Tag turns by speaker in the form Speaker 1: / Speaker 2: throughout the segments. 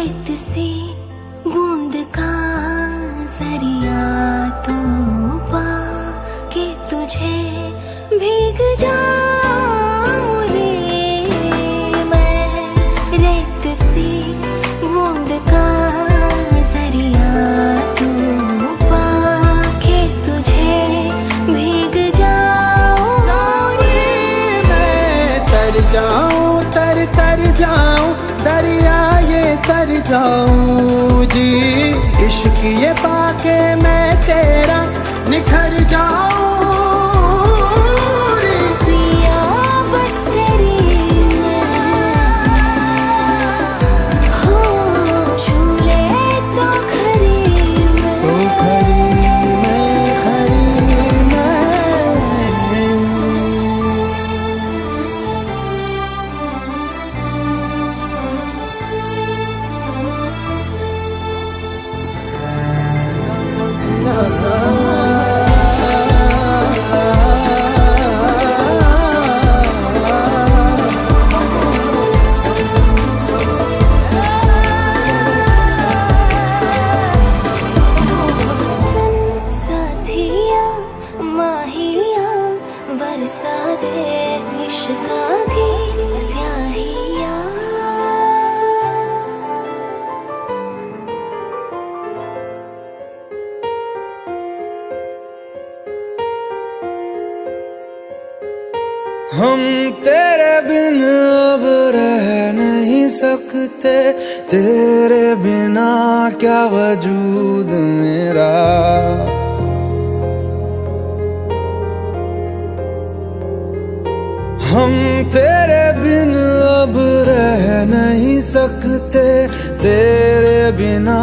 Speaker 1: रेत सी बूंद का सरिया तो पा के तुझे भीग जाऊं रे। मैं रेत सी बूंद का सरिया तो पा के तुझे भीग जाऊं रे।
Speaker 2: मैं तर जाऊं, तर जाऊं, दरिया ये तर जाऊं जी। इश्क ये पाके मैं तेरा निखर जाऊं रे।
Speaker 1: पिया बस तेरी मैं हो झूले तो खरी मैं,
Speaker 2: तो खरी मैं, खरी मैं।
Speaker 1: साथिया माहिया बरसा दे इश्का की स्याहिया।
Speaker 3: हम तेरे बिन अब रह नहीं सकते, तेरे बिना क्या वजूद मेरा। हम तेरे बिन अब रह नहीं सकते, तेरे बिना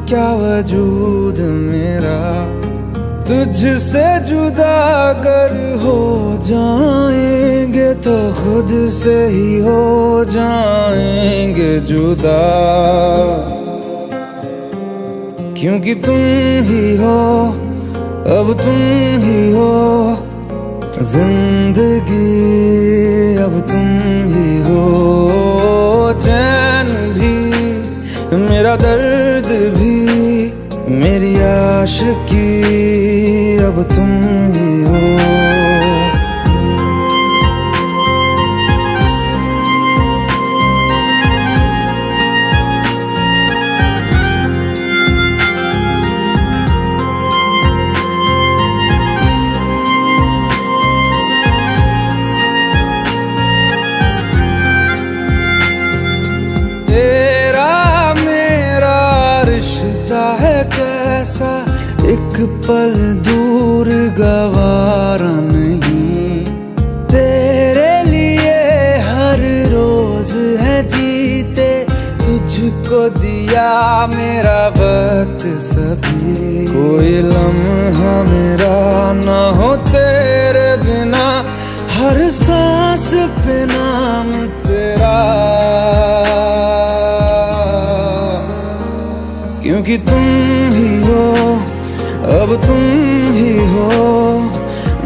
Speaker 3: क्या वजूद मेरा। तुझसे जुदा अगर हो जाएंगे तो खुद से ही हो जाएंगे जुदा। क्योंकि तुम ही हो, अब तुम ही हो जिंदगी, अब तुम ही हो। चैन भी मेरा दर्द भी मेरी आशिकी, अब तुम ही हो। तेरा मेरा रिश्ता है कैसा, एक पल दूर गवारा नहीं। तेरे लिए हर रोज है जीते, तुझको दिया मेरा वक्त सभी। कोई लम्हा मेरा ना हो तेरे बिना, हर सांस पे नाम तेरा। क्योंकि तुम ही हो, अब तुम ही हो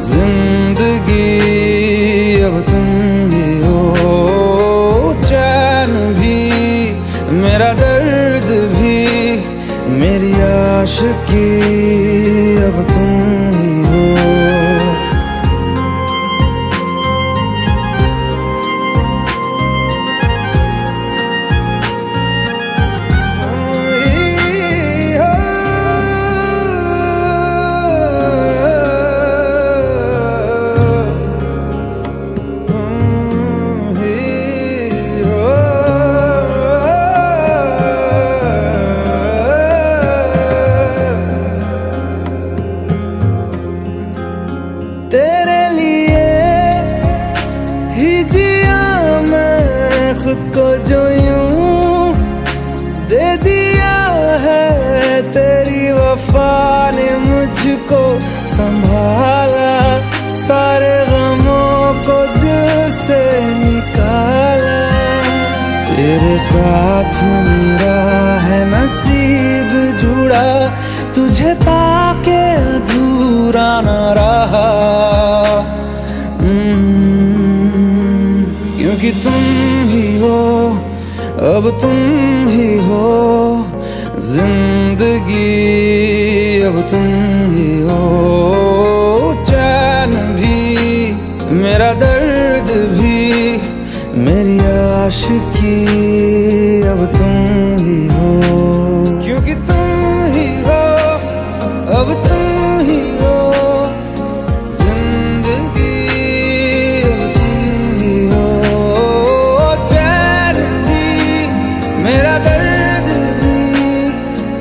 Speaker 3: जिंदगी, अब तुम ही हो। चैन भी मेरा दर्द भी मेरी आशिकी, अब तुम ही हो। तेरे लिए ही जिया मैं खुद को, जो यूं दे दिया है तेरी वफा ने मुझको संभाला। सारे गमों को दिल से निकाला, तेरे साथ मेरा है नसीब जुड़ा। तुझे पाके अधूरा न रहा, क्योंकि तुम ही हो, अब तुम ही हो जिंदगी, अब तुम ही हो चैन भी, मेरा दर्द भी, मेरी आशिकी, अब तुम ही हो, क्योंकि तुम ही हो, अब तुम ही हो जिंदगी, अब तुम ही हो चैन भी, मेरा दर्द भी,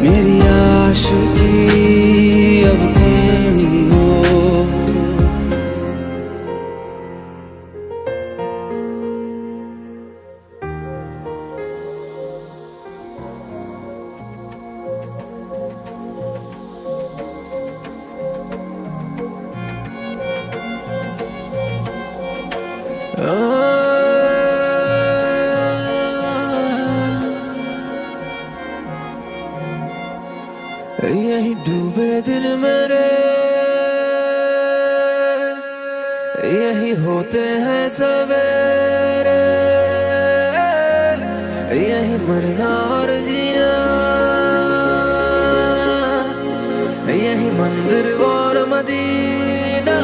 Speaker 3: मेरी आशिकी, अब तुम ही हो। यही डूबे दिल मेरे, यही होते हैं सवेरे, यही मरना और जीना, यही मंदिर और मदीना।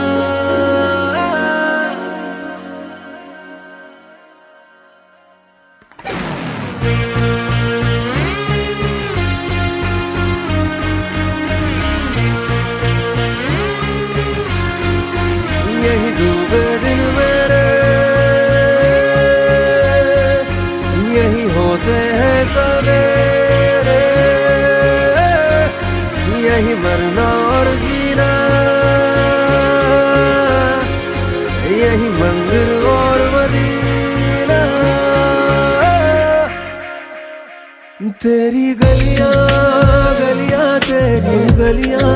Speaker 3: यही डूबे दिन मेरे, यही होते हैं सवेरे, यही मरना और जीना, यही मंदिर और मदीना। तेरी गलियां गलियां तेरी गलियां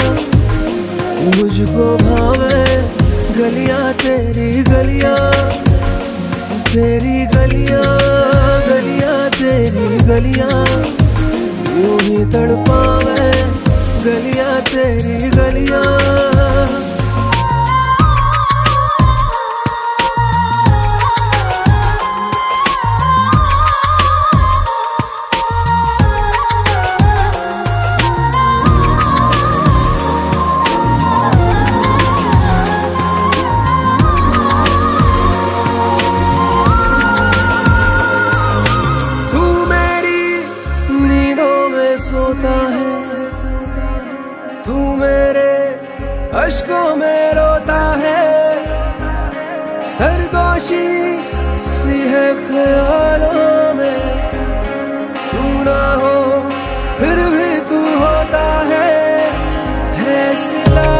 Speaker 3: मुझको भावे, गलियां तेरी गलियां, तेरी गलियां गलियां तेरी गलियां यूं ही तड़पावे, गलियां तेरी गलियां। सोता है तू, मेरे अश्कों में रोता है, सरगोशी सी है ख्यालों में, तू ना हो फिर भी तू होता है सिला।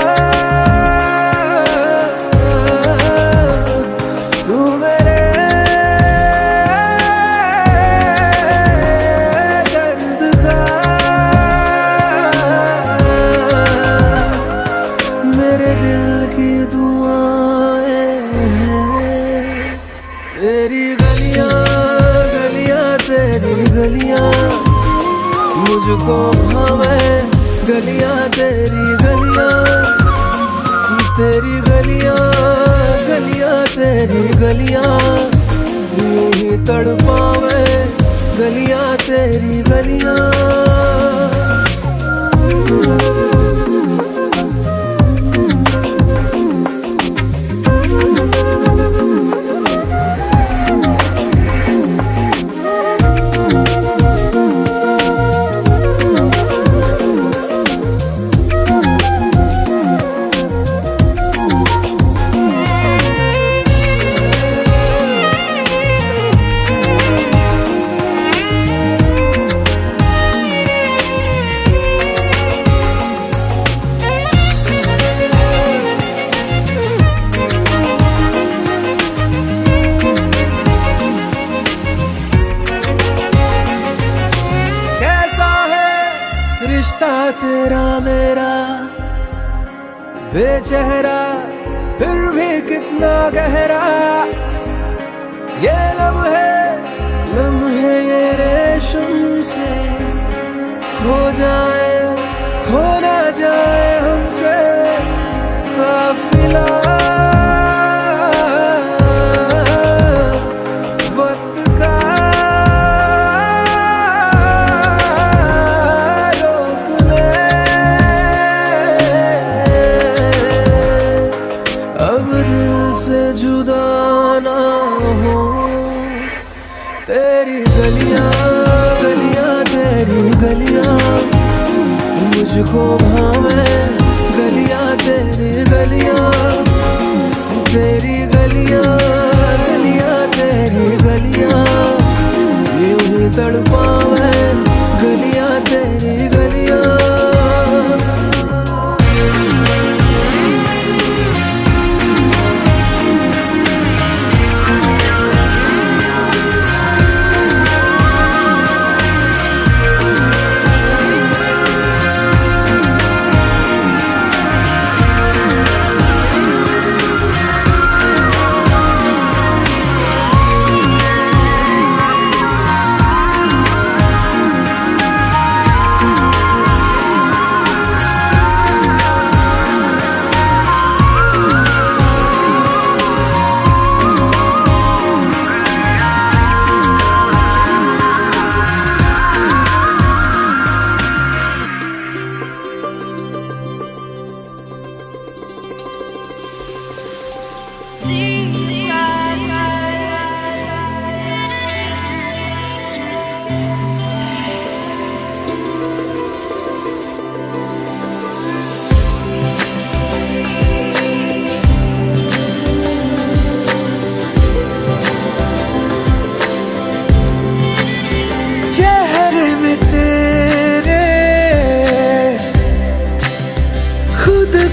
Speaker 3: तू मेरे तेरी गलियां गलियां तेरी गलियां मुझको भावे, गलियां तेरी गलियां, तेरी गलियां गलियां तेरी गलियां यूं ही तड़पावे, गलियां तेरी गलियां। रिश्ता तेरा मेरा बेचेहरा फिर भी कितना गहरा, ये लम्हे ये रेशम से खो जाए, खो ना जाए हमसे काफिला। वक्त का
Speaker 2: तेरी गलियां गलियां तेरी गलियां मुझको भावे, गलियां तेरी गलियां, तेरी गलियां गलियां तेरी गलियां यूं ही तड़पावे, गलियां तेरी गलियां।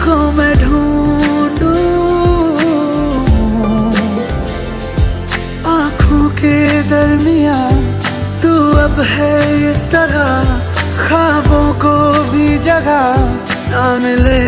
Speaker 2: को मैं ढूंढूं आँखों के दरमियाँ, तू अब है इस तरह ख्वाबों को भी जगह ना मिले।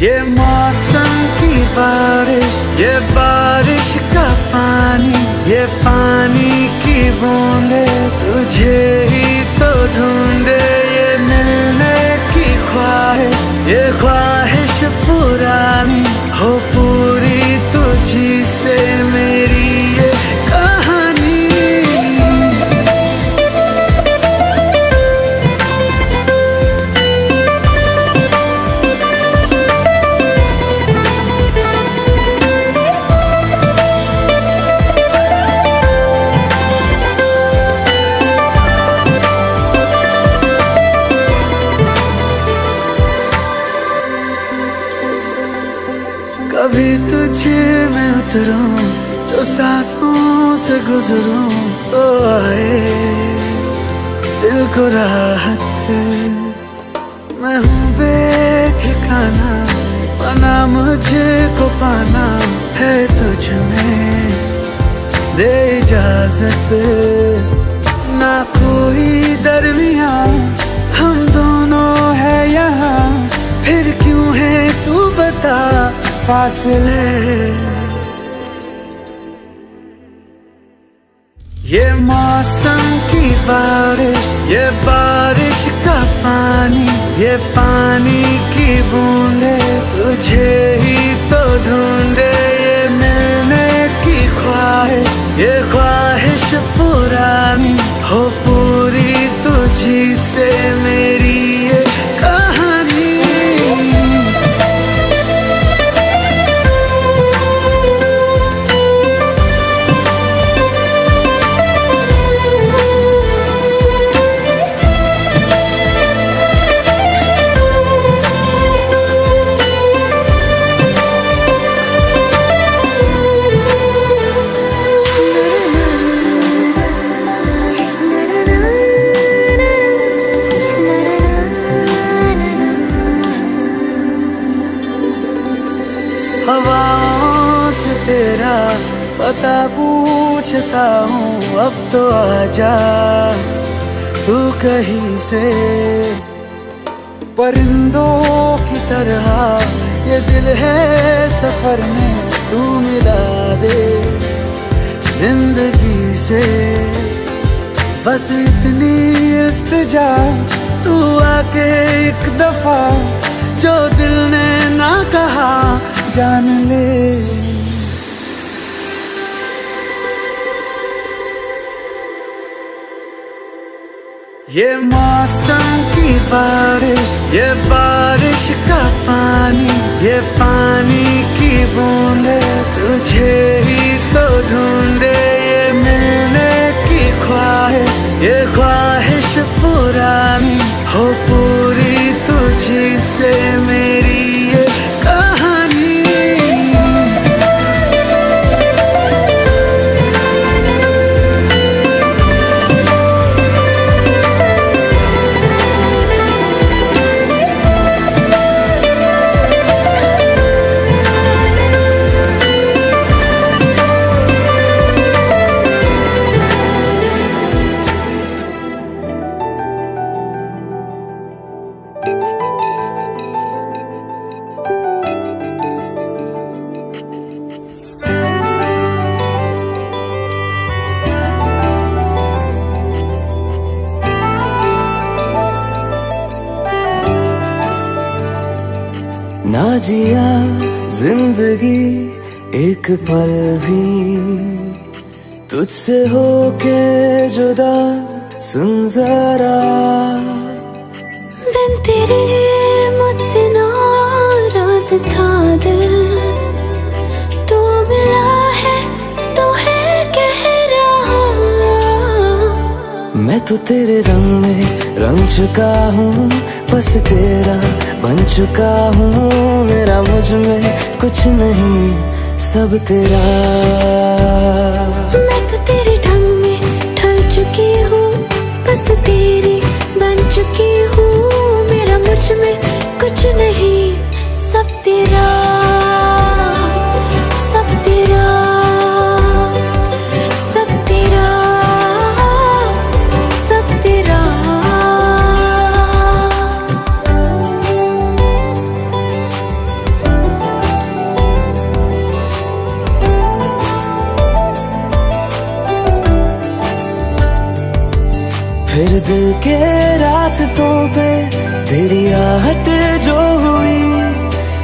Speaker 2: ये मौसम की बारिश, ये बारिश का पानी, ये पानी की बूंदे तुझे ही तो ढूंढे। ये मिलने की ख्वाहिश, ये ख्वाहिश पुरानी हो पूरी तुझी से मेरी ये कहानी। कभी तुझे मैं उतरूं तो सांसों से गुजरूं तो आए दिल को राहत। मैं हूँ बेठिकाना, पाना मुझे को पाना है तुझ में, दे इजाजत ना कोई दरमियाँ, हम दोनों है यहाँ, फिर क्यों है तू बता फासले। ये मौसम की बारिश, ये बारिश का पानी, ये पानी की बूंदे तुझे ही तो ढूंढे। ये मिलने की ख्वाहिश, ये ख्वाहिश पुरानी हो पूरी तुझी से मेरी ये कहानी। हवाओं से तेरा पता पूछता हूँ, अब तो आजा तू कहीं से। परिंदों की तरह ये दिल है सफर में, तू मिला दे जिंदगी से। बस इतनी इल्तिजा तू आके एक दफा जो दिल ने ना कहा जान ले। ये मौसम की बारिश, ये बारिश का पानी, ये पानी की बूंदे तुझे ही तो ढूंढे। ये ये ख्वाहिश पुरानी हो पूरी तुझी से मेरी ये कहानी। ना जिया जिंदगी एक पल भी तुझसे होके जुदा, सुन जरा
Speaker 1: बिन तेरे मुझसे नाराज था दिल, तू मिला है तो है कह रहा।
Speaker 2: मैं तो तेरे रंग में रंग चुका हूँ, बस तेरा बन चुका हूँ। मेरा मुझ में कुछ नहीं, सब तेरा।
Speaker 1: मैं तो तेरे ढंग में ढल चुकी हूँ, बस तेरी बन चुकी हूँ। मेरा मुझ में कुछ नहीं, सब तेरा, सब तेरा, सब तेरा, सब तेरा।
Speaker 2: फिर दिल के रास्तों पे तेरी आहट जो हुई,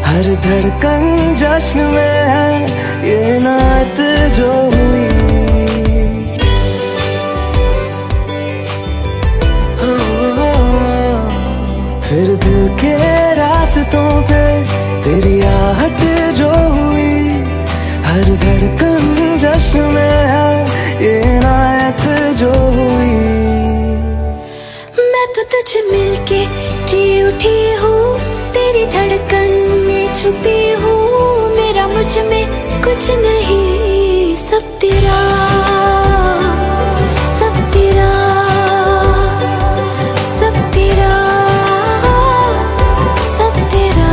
Speaker 2: हर धड़कन जश्न में है ये नात जो हुई। फिर दिल के रास्तों पे तेरी आहट जो हुई, हर धड़कन जश्न में है ये नात जो हुई।
Speaker 1: मैं तो तुझे मिलके जी उठी हूँ, तेरी धड़कन में छुपी हूँ। मेरा मुझ में कुछ नहीं, सब तेरा, सब तेरा, सब तेरा, सब तेरा।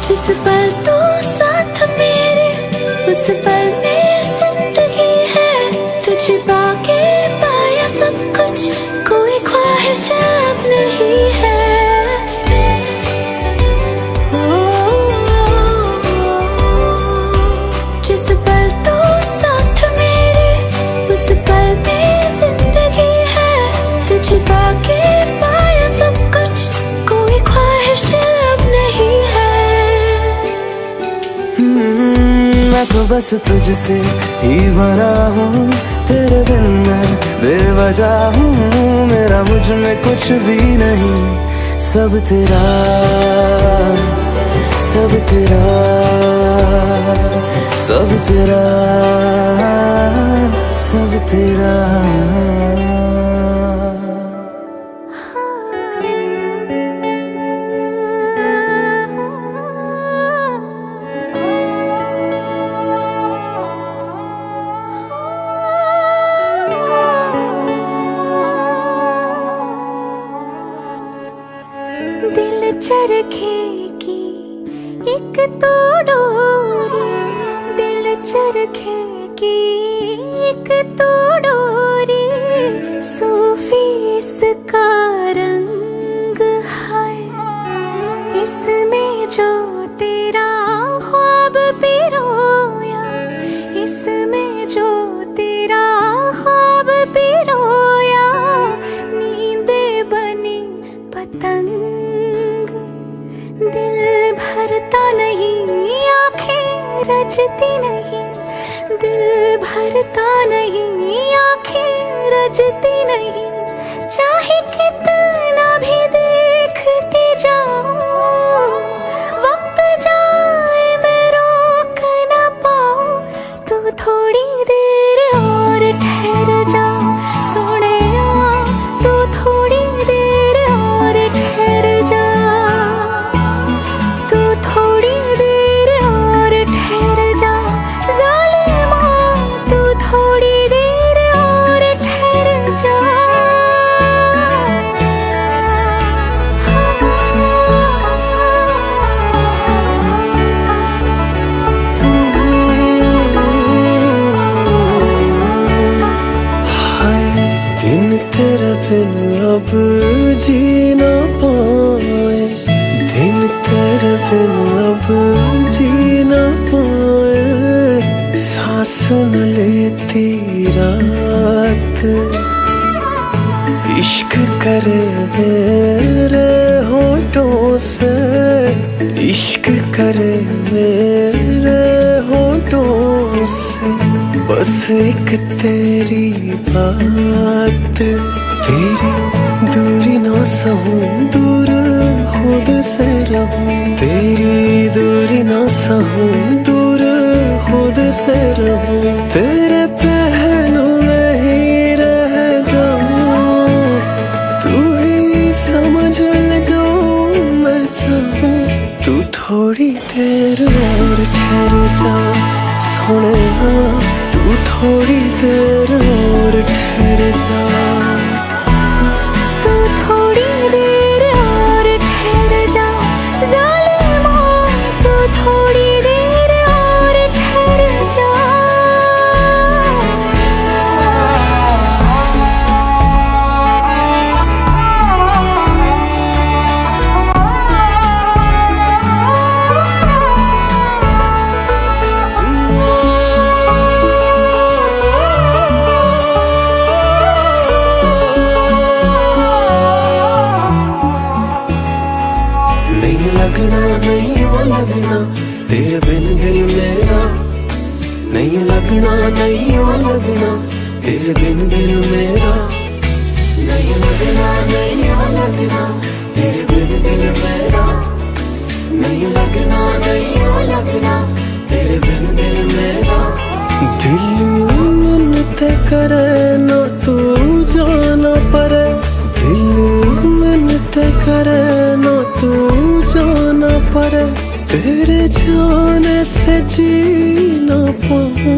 Speaker 1: जिस पल तू साथ मेरे, उस पल में जिंदगी है। तुझे पाके पाया सब कुछ, कोई ख्वाहिश अब नहीं है। जिस पल तू साथ मेरे, उस पल में जिंदगी है। तुझे पाके पाया सब कुछ, कोई ख्वाहिश अब नहीं है।
Speaker 2: मैं तो बस तुझसे ही बना हूँ, तेरे बिन मैं बेवजह हूँ। मेरा मुझ में कुछ भी नहीं, सब तेरा, सब तेरा, सब तेरा, सब तेरा।
Speaker 1: दिल चरखे की एक तो डोरी, दिल चरखे की एक तो डोरी। सूफी इसका रंग है, इसमें जो तेरा ख्वाब पिरोया, इसमें जो तेरा ख्वाब पिरोया। नींदे बनी पतंग रजती नहीं, दिल भरता नहीं, आंखें रजती नहीं, चाहे कितना भी देखती जाऊं, वक्त जाए मैं रोक ना पाऊं, तू थोड़ी देर और ठहर जा सोनिया, तू थोड़ी देर और ठहर जा, तू थोड़ी देर और ठहर जा ज़ालिमा, तू थोड़ी देर और ठहर जा।
Speaker 2: दिन तेरे बिन अब जी ना पाए, दिन तेरे बिन अब जी ना पाए, सांस न लेती रात, इश्क करे मेरे होठों से, इश्क करे मेरे होठों से, बस एक तेरी बात, तेरी दूरी ना सहूं, दूर खुद से रहूं, तेरी दूरी ना सहूं, दूर खुद से रहूं, तेरे पहलू में ही रह जाऊं, तू ही समझ ले जो मैं चाहूं, तू थोड़ी देर और ठहर जा सोनिया, तू थोड़ी देर और ठहर जा,
Speaker 1: तू थोड़ी देर और ठहर जा ज़ालिमा, तू थोड़ी देर और ठहर जा।
Speaker 2: नहीं लगना, नहीं वो लगना तेरे बिन दिल मेरा, नहीं लगना, नहीं वो लगना तेरे बिन दिल मेरा, नहीं लगना, नहीं वो लगना तेरे बिन दिल मेरा, नहीं लगना, नहीं वो लगना तेरे बिन दिल मेरा, दिल मिन्नते करे ना तू जाना पड़े, दिल मिन्नते करे ना तू जाना पड़े, तेरे जाने से जी ना पाऊं,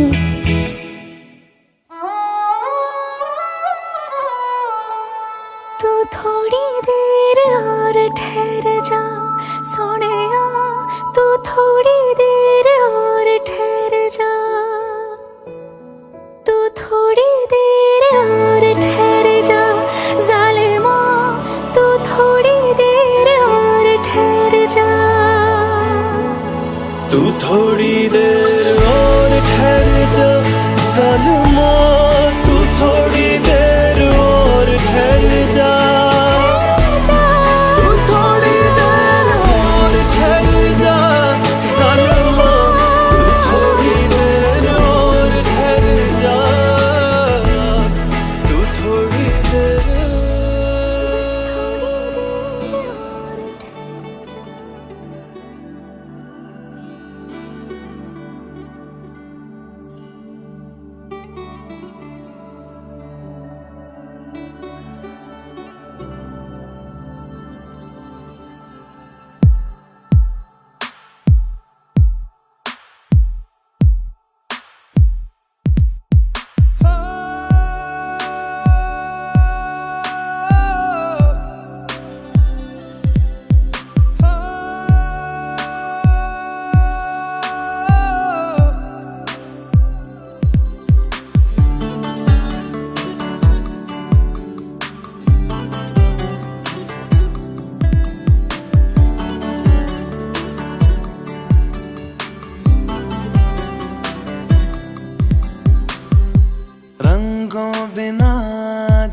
Speaker 1: तू थोड़ी देर और ठहर जा सोनिया, तू थोड़ी देर और ठहर जा, तू थोड़ी देर और ठहर जा ज़ालिमा, तू थोड़ी देर और ठहर जा,
Speaker 2: तू थोड़ी देर और ठहर जा ज़ालिमा, तू थोड़ी देर और ठहर जा, तू थोड़ी देर और ठहर जा ज़ालिमा, तू थोड़ी देर और ठहर जा, तू थोड़ी देर
Speaker 1: बस थोड़ी देर और ठहर जा।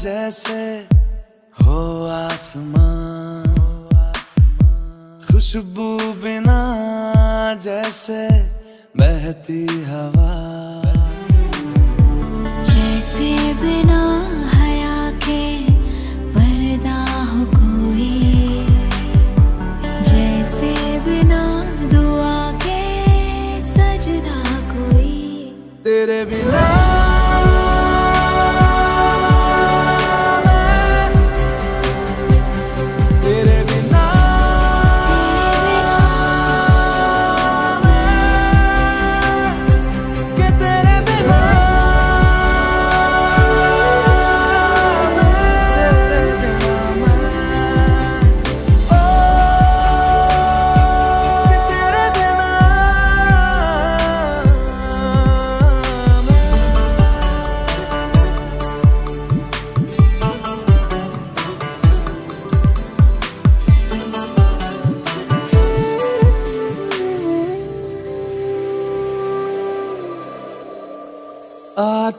Speaker 3: जैसे हो आसमां, खुशबू बिना जैसे
Speaker 2: बहती हवा।
Speaker 1: जैसे बिना हया के पर्दा हो कोई, जैसे बिना दुआ के सजदा कोई।
Speaker 2: तेरे बिना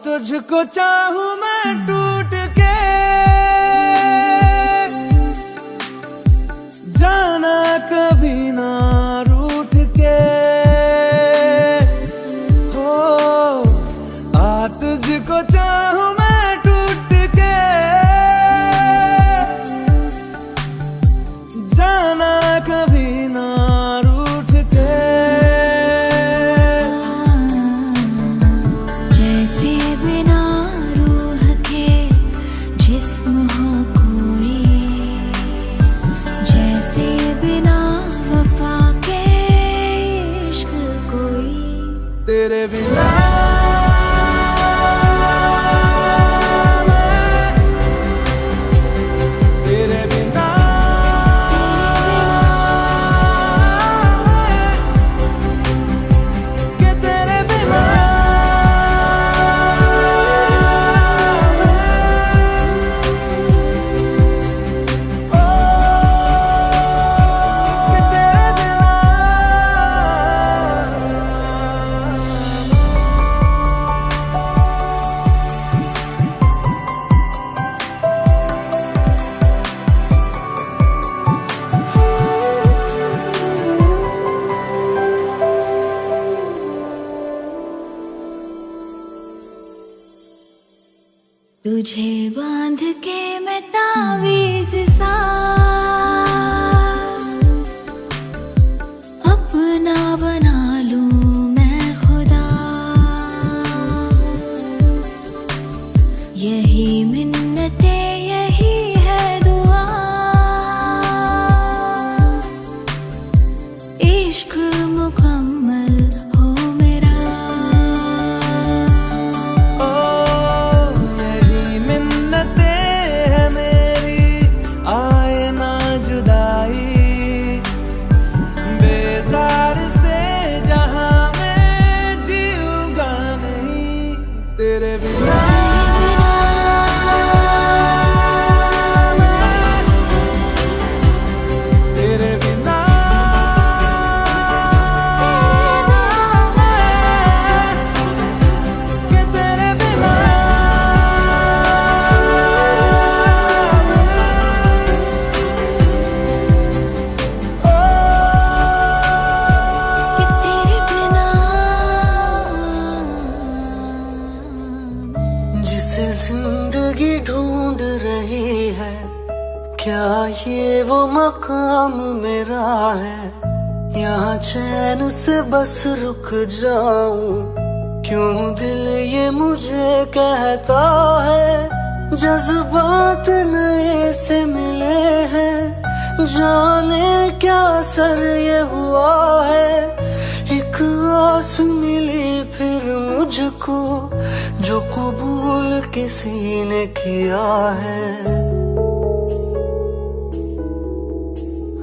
Speaker 2: तुझको चाहूं मैं टूट के, जाना कभी ना रूठ के। हो तुझको चाहूं मैं टूट के, जाना कभी ना रूठ के। तेरे बिना तेरे बिना के तेरे बिना
Speaker 1: तुझे बांध के मैं तावीज़ सा अपना बना लूं मैं खुदा। यही मिन्नते यही है दुआ, इश्क मुकम्मल हो मेरा।
Speaker 2: तेरे बिना तेरे बिना के तेरे बिना जिंदगी ढूंढ रही है, क्या ये वो मकाम मेरा है? यहाँ चैन से बस रुक जाऊं, क्यों दिल ये मुझे कहता है। जज्बात नए से मिले हैं, जाने क्या असर ये हुआ है। एक आस मिली फिर मुझको, जो कबूल किसी ने किया है।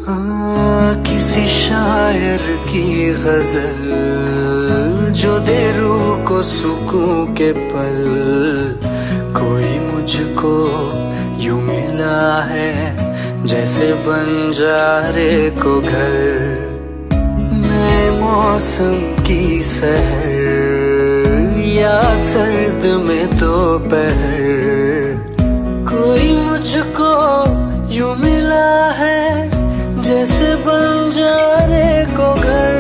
Speaker 2: हाँ, किसी शायर की गजल जो दे रूह को सुकून के पल। कोई मुझको यूं मिला है, जैसे बंजारे को घर। नए मौसम की सहर या सर्द में दोपहर। कोई मुझको यूं मिला है, जैसे बंजारे को घर।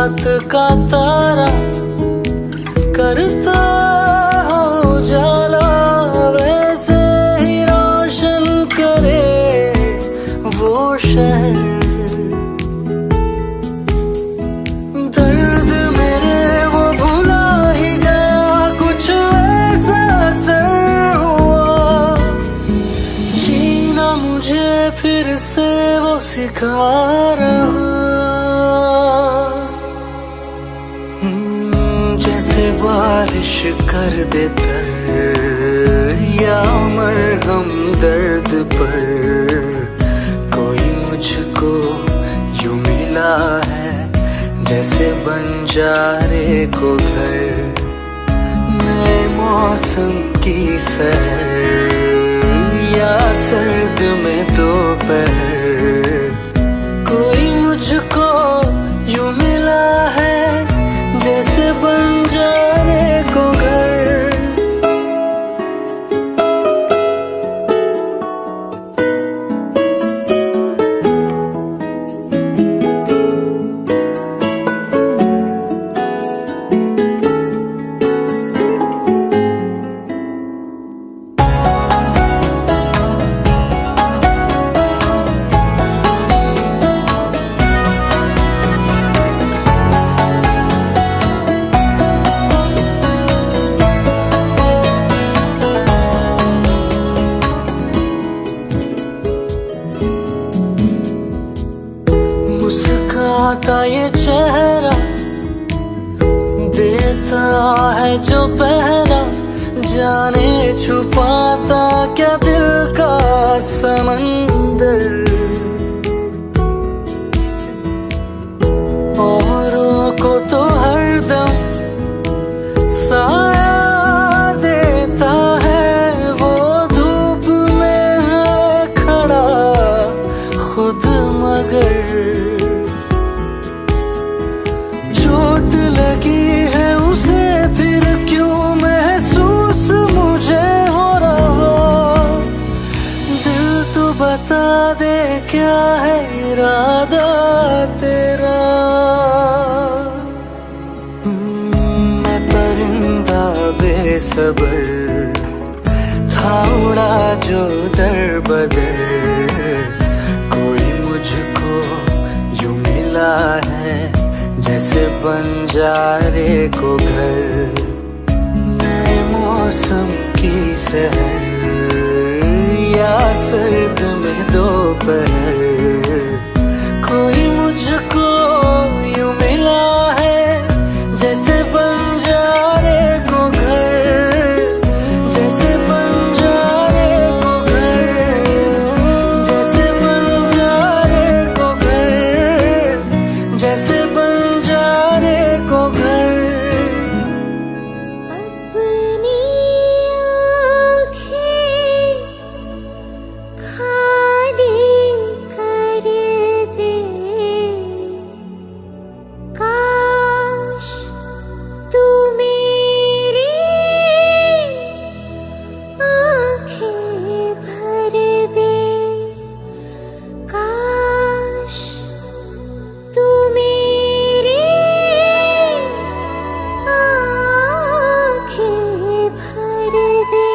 Speaker 2: रात का तारा करता हो जाला, वैसे ही रोशन करे वो शहर। दर्द मेरे वो भुला ही गया, कुछ ऐसा असर हुआ, जीना मुझे फिर से वो सिखा रहा। जैसे बारिश कर दे तर, या मरहम दर्द पर, कोई मुझको यूं मिला है जैसे बंजारे को घर। नए मौसम की सहर, या सर्द में दोपहर, कोई मुझको यूं मिला है जैसे बंजारे को घर। मुस्काता ये चेहरा देता है जो पहरा, जाने छुपाता क्या दिल का समंदर। औरों को तो हरदम साया देता है, वो धूप में है खड़ा खुद मगर। चोट लगी है उसे फिर क्यों महसूस मुझे हो रहा, दिल तो बता दे क्या है इरादा तेरा। मैं परिंदा बेसबर था, उड़ा जो दर बदर, कोई मुझको यूं मिला है जैसे बंजारे को घर। नए मौसम की सहर, या सर्द में दोपहर, कोई मुझको यूं मिला है जैसे बंजारे को घर, जैसे बंजारे को घर, जैसे बंजारे को घर, जैसे बंजारे को घर।
Speaker 1: अपनी आँखें खाली कर दे, काश तू मेरी आँखें भर दे, काश तू मेरी आँखें भर दे।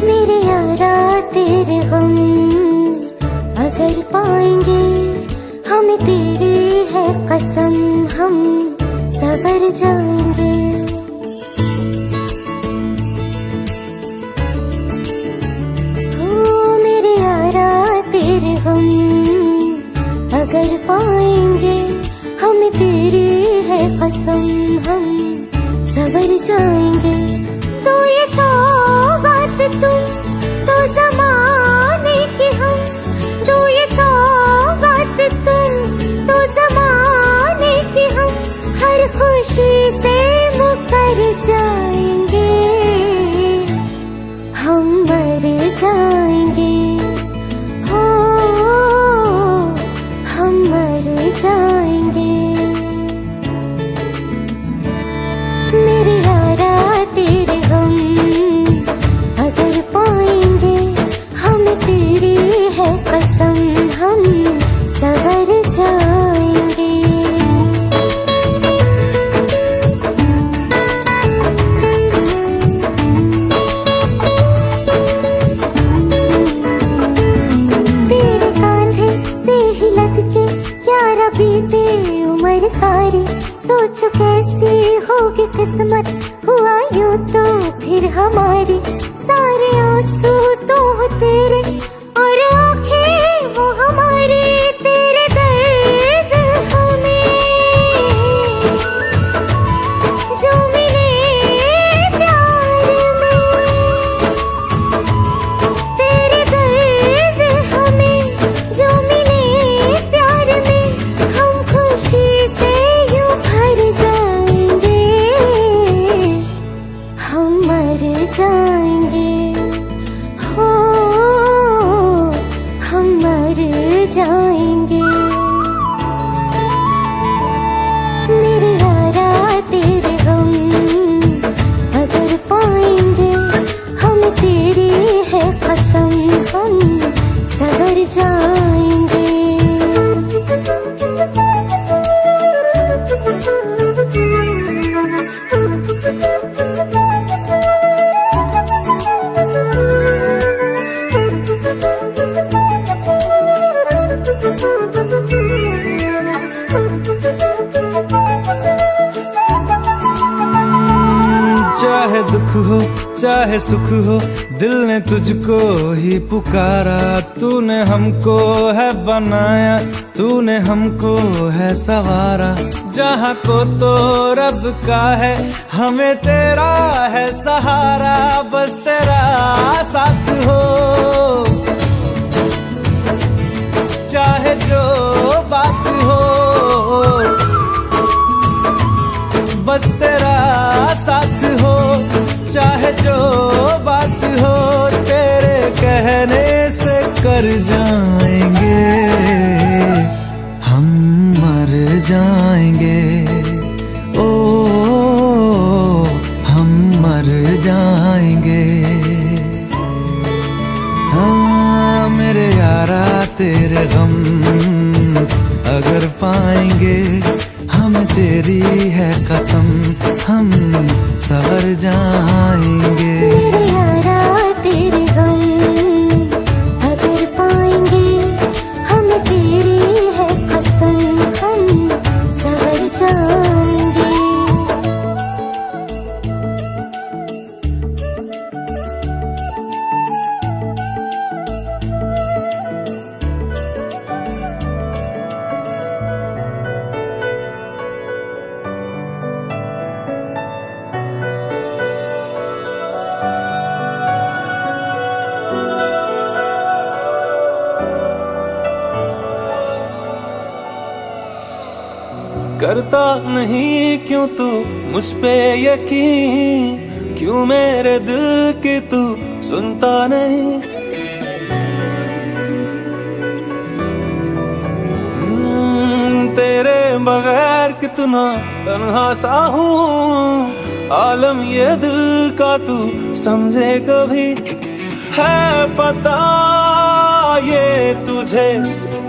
Speaker 1: मेरे यारा तेरे गम अगर पाएंगे, हमें तेरी है कसम, हम सवर जाएंगे। हो मेरे यारा तेरे गम अगर पाएंगे, हमें तेरी है कसम, हम सवर जाएंगे। तो ये सौगात तुम तो ज़माने की हम, तो ये सौगात तुम तो ज़माने की हम, हर खुशी से हमारी, सोचो कैसी होगी किस्मत, हुआ यूं तो फिर हमारी। सारे आंसू तो हो तेरे और आंखें वो हमारी, तेरे दर्द हमें जो मिले प्यार में, तेरे दर्द हमें जो मिले प्यार में, हम खुशी से यूं भर जाएंगे, हम मर जाएंगे, हो हम मर जाएंगे। मेरे यारा तेरे हम अगर पाएंगे, हम तेरी है कसम हम सवर जाएंगे।
Speaker 3: चाहे दुख हो चाहे सुख हो, दिल ने तुझको ही पुकारा। तूने हमको है बनाया, तूने हमको है सवारा। जहाँ को तो रब का है, हमें तेरा है सहारा। बस तेरा साथ हो, चाहे जो बात हो, बस तेरा साथ हो, चाहे जो बात हो। तेरे कहने से कर जाएंगे, हम मर जाएंगे, ओ हम मर जाएंगे। हाँ मेरे यारा तेरे गम अगर पाएंगे, हम तेरी है कसम हम सवर जाएंगे।
Speaker 1: मेरे यारा तेरे गम अगर पाएंगे, हम तेरी है कसम हम सवर जाएंगे।
Speaker 2: करता नहीं क्यों तू मुझ पे यकीन, क्यों मेरे दिल की तू सुनता नहीं। तेरे बगैर कितना तन्हा सा हूँ, आलम ये दिल का तू समझे कभी। है पता ये तुझे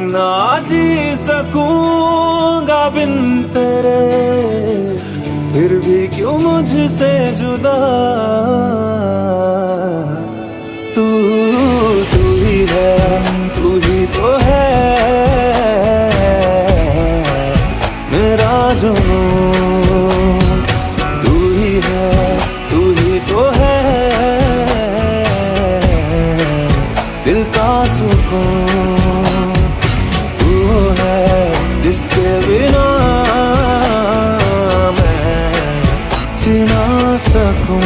Speaker 2: ना जी सकूंगा बिन तेरे, फिर भी क्यों मुझसे जुदा। तू तू ही है, तू ही तो है मेरा जुनून। तू ही है, तू ही तो है दिल का सुकून। जिसके बिना मैं जी ना सकूं।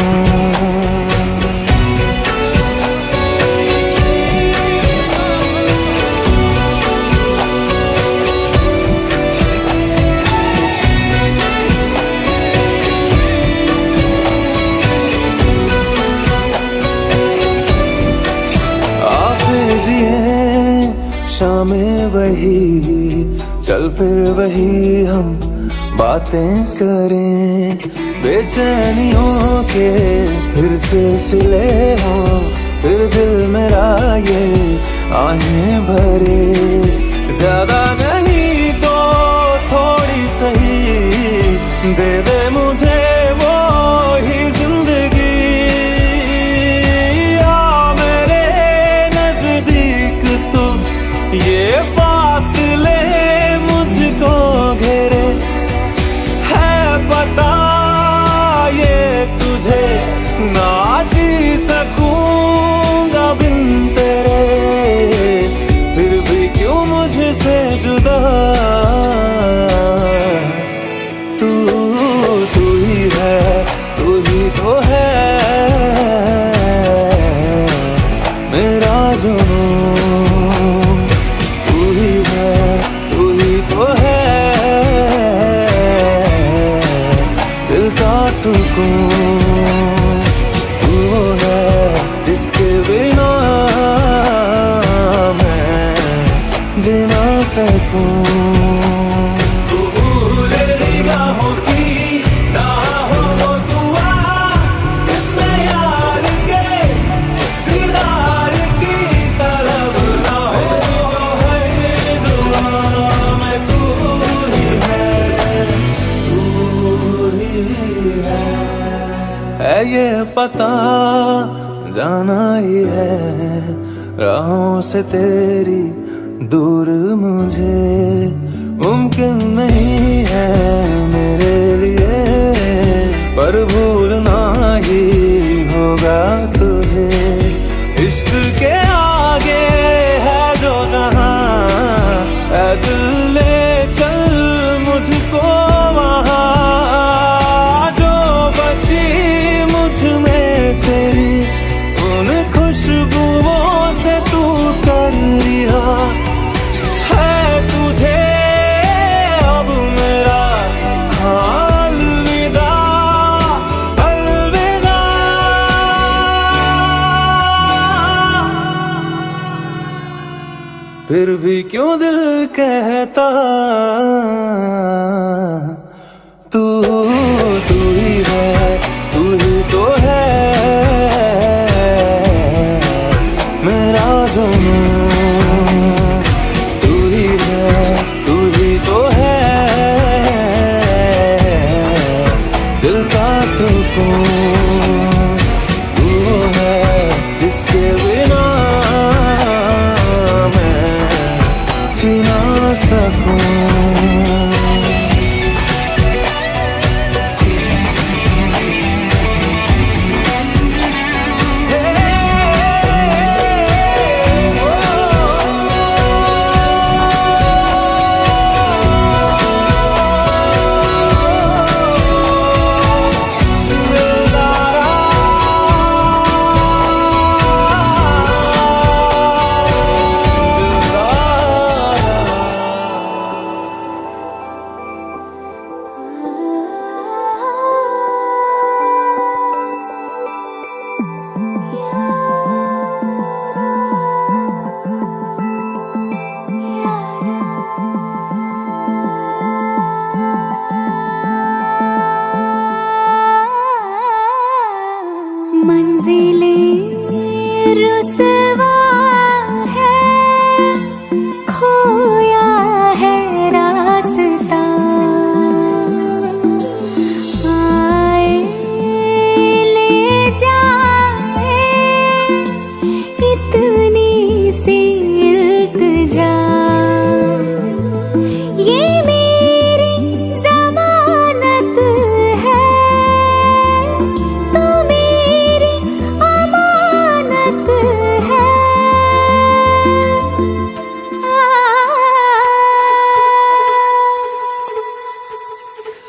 Speaker 2: शामें वही चल फिर वही हम बातें करें, बेचैनियों के फिर सिलसिले हों, फिर दिल मेरा ये आहें भरे। ज्यादा नहीं तो थोड़ी सही दे दे मुझे वो ही जिंदगी। आ मेरे नजदीक तू ये फासले मुझको घेरे, जी ना सकूं।
Speaker 3: निगाहों की ना हो वो दुआ, इसमें यार के दीदार की तलब ना हो। जो है दुआ में तू ही है, तू ही है ये पता जाना ही है, राहों से तेरी दूर मुझे मुमकिन नहीं है मेरे लिए, पर भूलना ही होगा तुझे। इश्क के आगे है जो जहां, ऐ दिल ले चल मुझको वहां, जो बची मुझ में तेरी उन खुशबुओं से तू कर रिहा है। तुझे अब मेरा अलविदा, अलविदा। फिर भी क्यों दिल कहता तू तू ही है, तू ही तो है मेरा जुनून, तू ही है, तू ही तो है दिल का सुकून। तू है जिसके बिना मैं जी ना सकूं।
Speaker 1: मंजिलें रुसवा है, खोया है रास्ता, आए ले जाए इतनी सी इल्तिजा। ये मेरी जमानत है, तू मेरी अमानत है।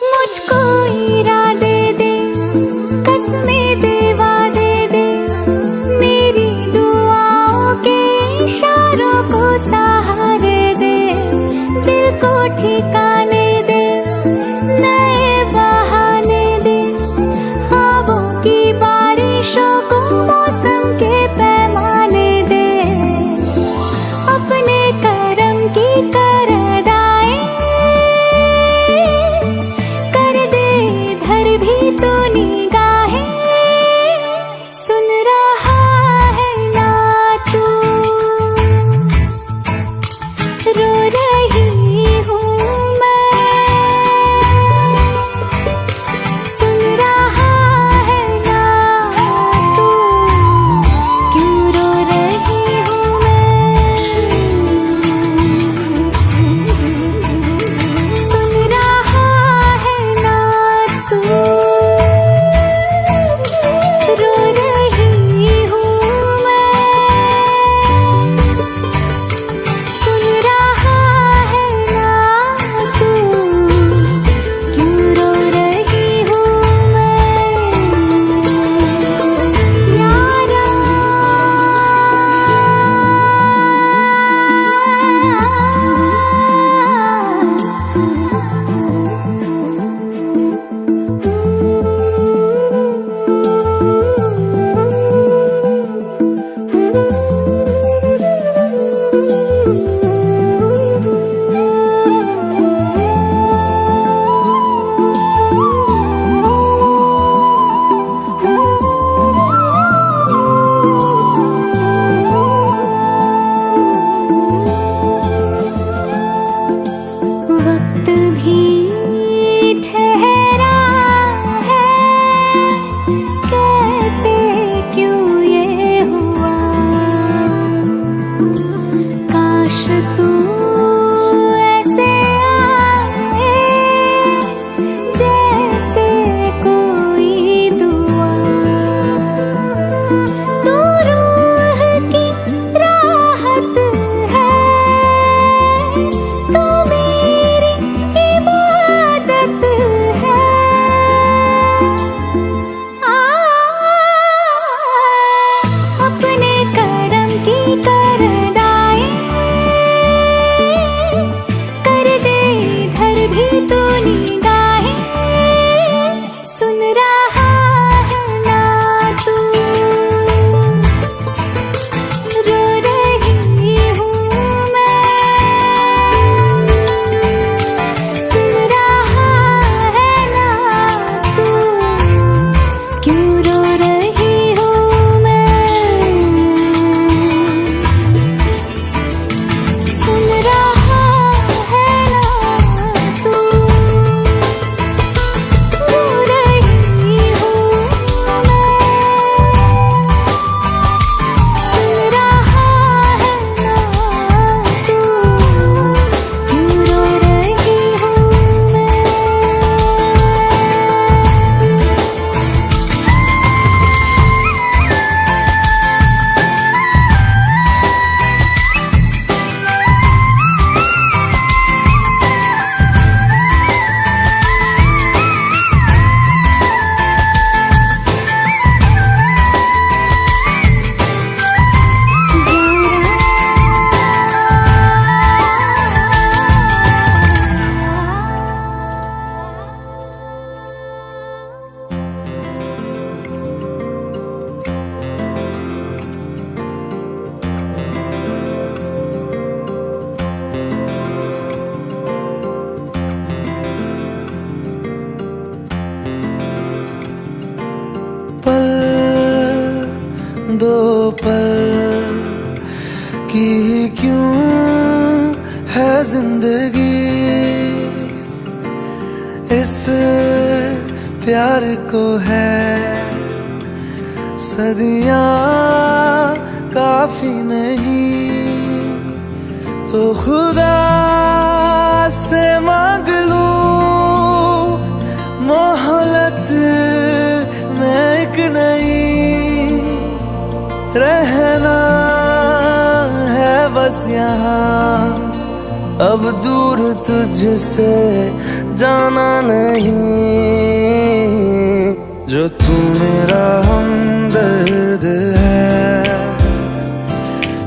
Speaker 1: मुझको इरादे दे, कसमें दे, वादे दे, मेरी दुआओं के इशारों को सहारे दे, दिल को ठिकाने दे, नए बहाने दे, ख्वाबों की बारिशों को मौसम के पैमाने दे, अपने करम की कर अदाएं कर दे इधर भी तो निगाहें। सुन रहा है ना तू, रो रही हूँ तू ऐसे आए जैसे कोई दुआ, तू रूह की राहत है, तू मेरी इबादत है। अपने करम की करदाए कर दे इधर भी तू निगाहें, सुन रहा है ना तू, रो रही हूँ मैं, सुन रहा है ना तू, क्यों रो रही हूँ मैं, सुन रहा है ना तू, रो रही हूँ मैं, सुन रहा है ना तू, क्यों रो रही हूँ मैं।
Speaker 2: पल दो पल की क्यों है जिंदगी, इस प्यार को है सदियां काफी नहीं, तो खुदा से मांग लूं मोहलत में एक नहीं, रहना है बस यहाँ, अब दूर तुझसे जाना नहीं, जो तू मेरा हमदर्द है,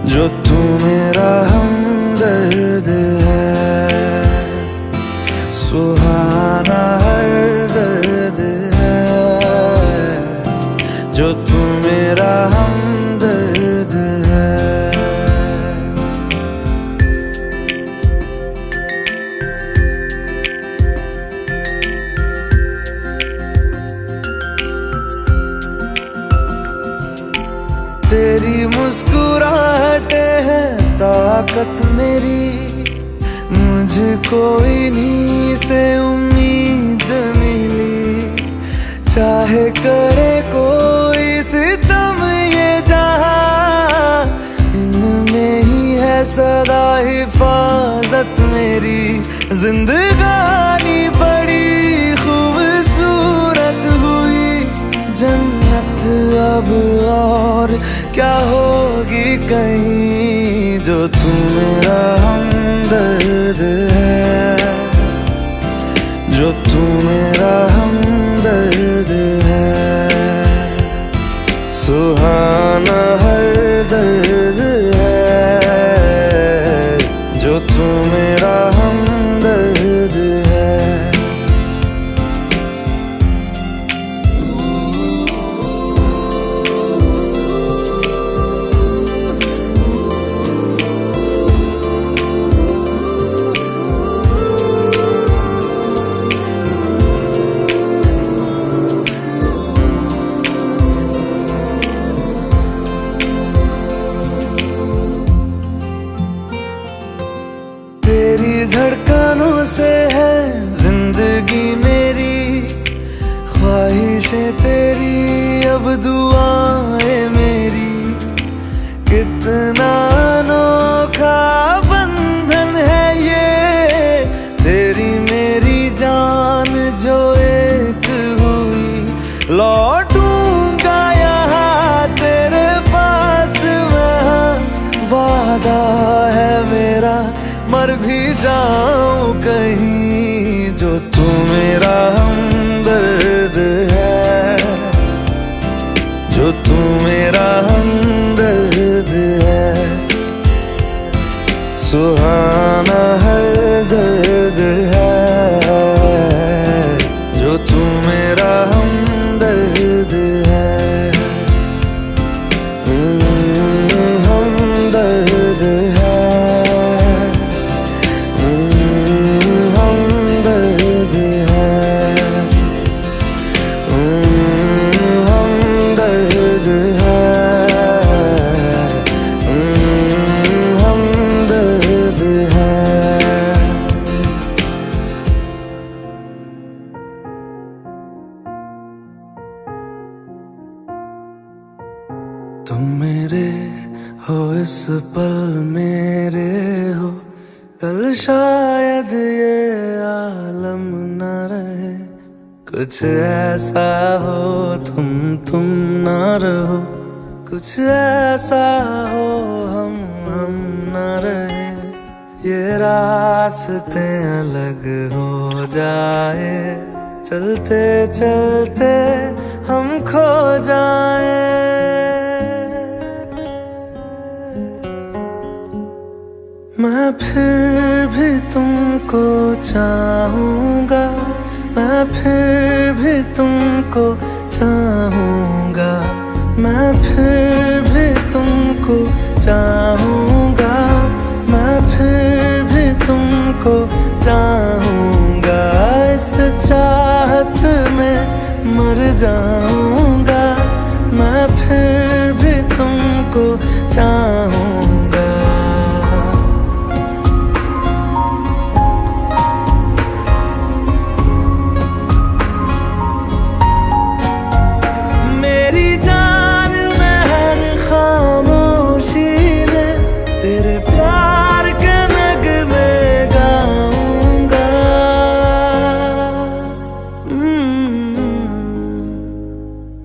Speaker 2: जो तू मेरा हमदर्द है, सुहाना हर दर्द है, जो तू मेरा हमदर्द है। तेरी मुस्कुराहटे है ताकत मेरी, मुझको इन्हीं से उम्मीद मिली, चाहे करे कोई सितम ये जहां, इनमें ही है सदा हिफाजत मेरी, जिंदगानी बड़ी खूबसूरत हुई, जन्नत अब और क्या होगी कहीं, जो तू मेरा हमदर्द है, जो तू मेरा हमदर्द है, सुहाना हर दर्द है, जो तू मेरा हमदर्द है। तेरी धड़कनों से है जिंदगी मेरी, ख्वाहिशें तेरी अब दुआएं मेरी, कितना अनोखा बन
Speaker 3: मर भी जाऊं कहीं, जो तू मेरा हमदर्द है, जो तू मेरा हमदर्द है। सुहाना हर दर्द है, जो तू मेरा हमदर्द है। हमदर्द है, हमदर्द है, हमदर्द है, हमदर्द है। तुम मेरे हो इस पल मेरे हो, कल शायद ये आलम न रहे। कुछ ऐसा हो तुम न रहो, कुछ ऐसा हो हम न रहे। ये रास्ते अलग हो जाए, चलते चलते हम खो जाए। मैं फिर भी तुमको चाहूँगा, मैं फिर भी तुमको चाहूँगा, मैं फिर भी तुमको चाहूँगा, मैं फिर भी तुमको चाहूँगा। इस चाहत में मर जाऊँगा, मैं फिर भी तुमको चाहूँगा।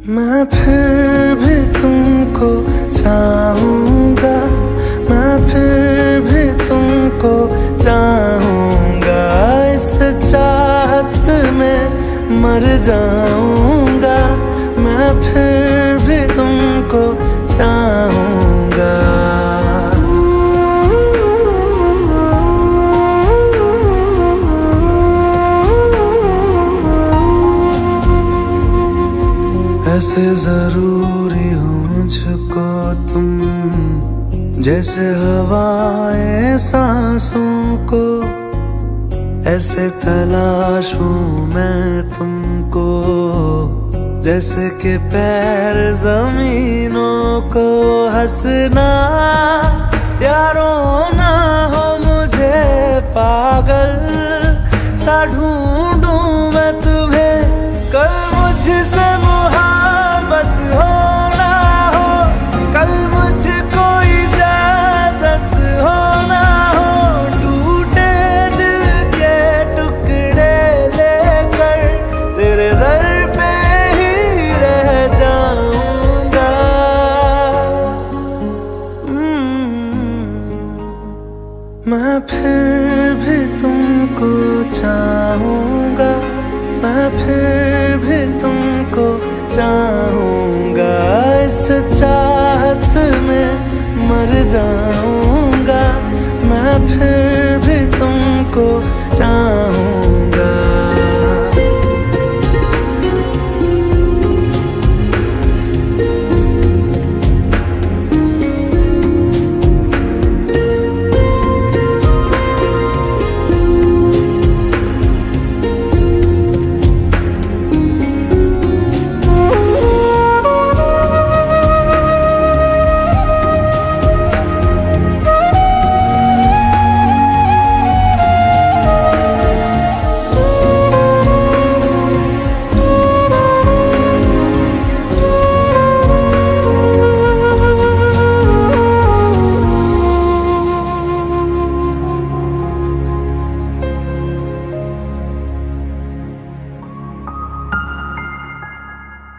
Speaker 3: मैं फिर भी तुमको चाहूँगा, मैं फिर भी तुमको चाहूँगा। इस चाहत में मर जाऊँगा, मैं फिर भी तुमको चाहूँगा। ऐसे जरूरी हो मुझको तुम, जैसे हवाएं सांसों को। ऐसे तलाशूं मैं तुमको, जैसे कि पैर जमीनों को। हंसना या रोना हो मुझे पागल सा ढूंढूं मैं तुम्हें। कल मुझसे मोहब्बत हो ना हो, कल मुझको इजाजत हो ना हो। टूटे दिल के टुकड़े लेकर तेरे दर पे ही रह जाऊंगा। मैं फिर भी तुमको चाहूँगा, मैं फिर भी तुमको चाहूँगा। इस चाहत में मर जाऊँगा, मैं फिर भी तुमको चाहूँगा।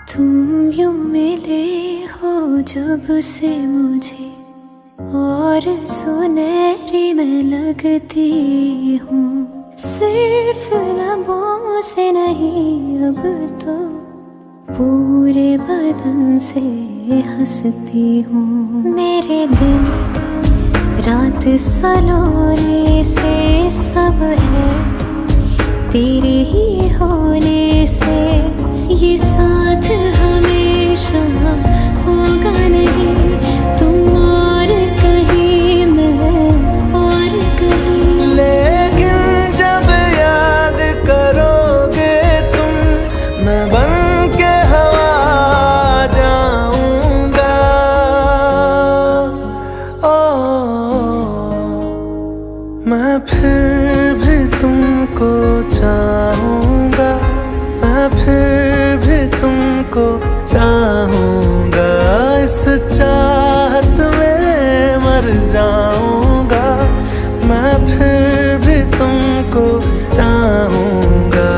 Speaker 1: तुम यूं मिले हो जब से मुझे, और सुनहरी मैं लगती हूँ, सिर्फ लबों से नहीं अब तो पूरे बदन से हंसती हूँ। मेरे दिन रात सलोने से सब है तेरे ही होने से, ये साथ हमेशा होगा नहीं, तुम और कहीं मैं और कहीं।
Speaker 2: लेकिन जब याद करोगे तुम, मैं बन के हवा जाऊंगा। मैं फिर भी तुमको चाहूंगा, मैं फिर भी तुमको चाहूंगा, इस चाहत में मर जाऊंगा, मैं फिर भी तुमको चाहूंगा।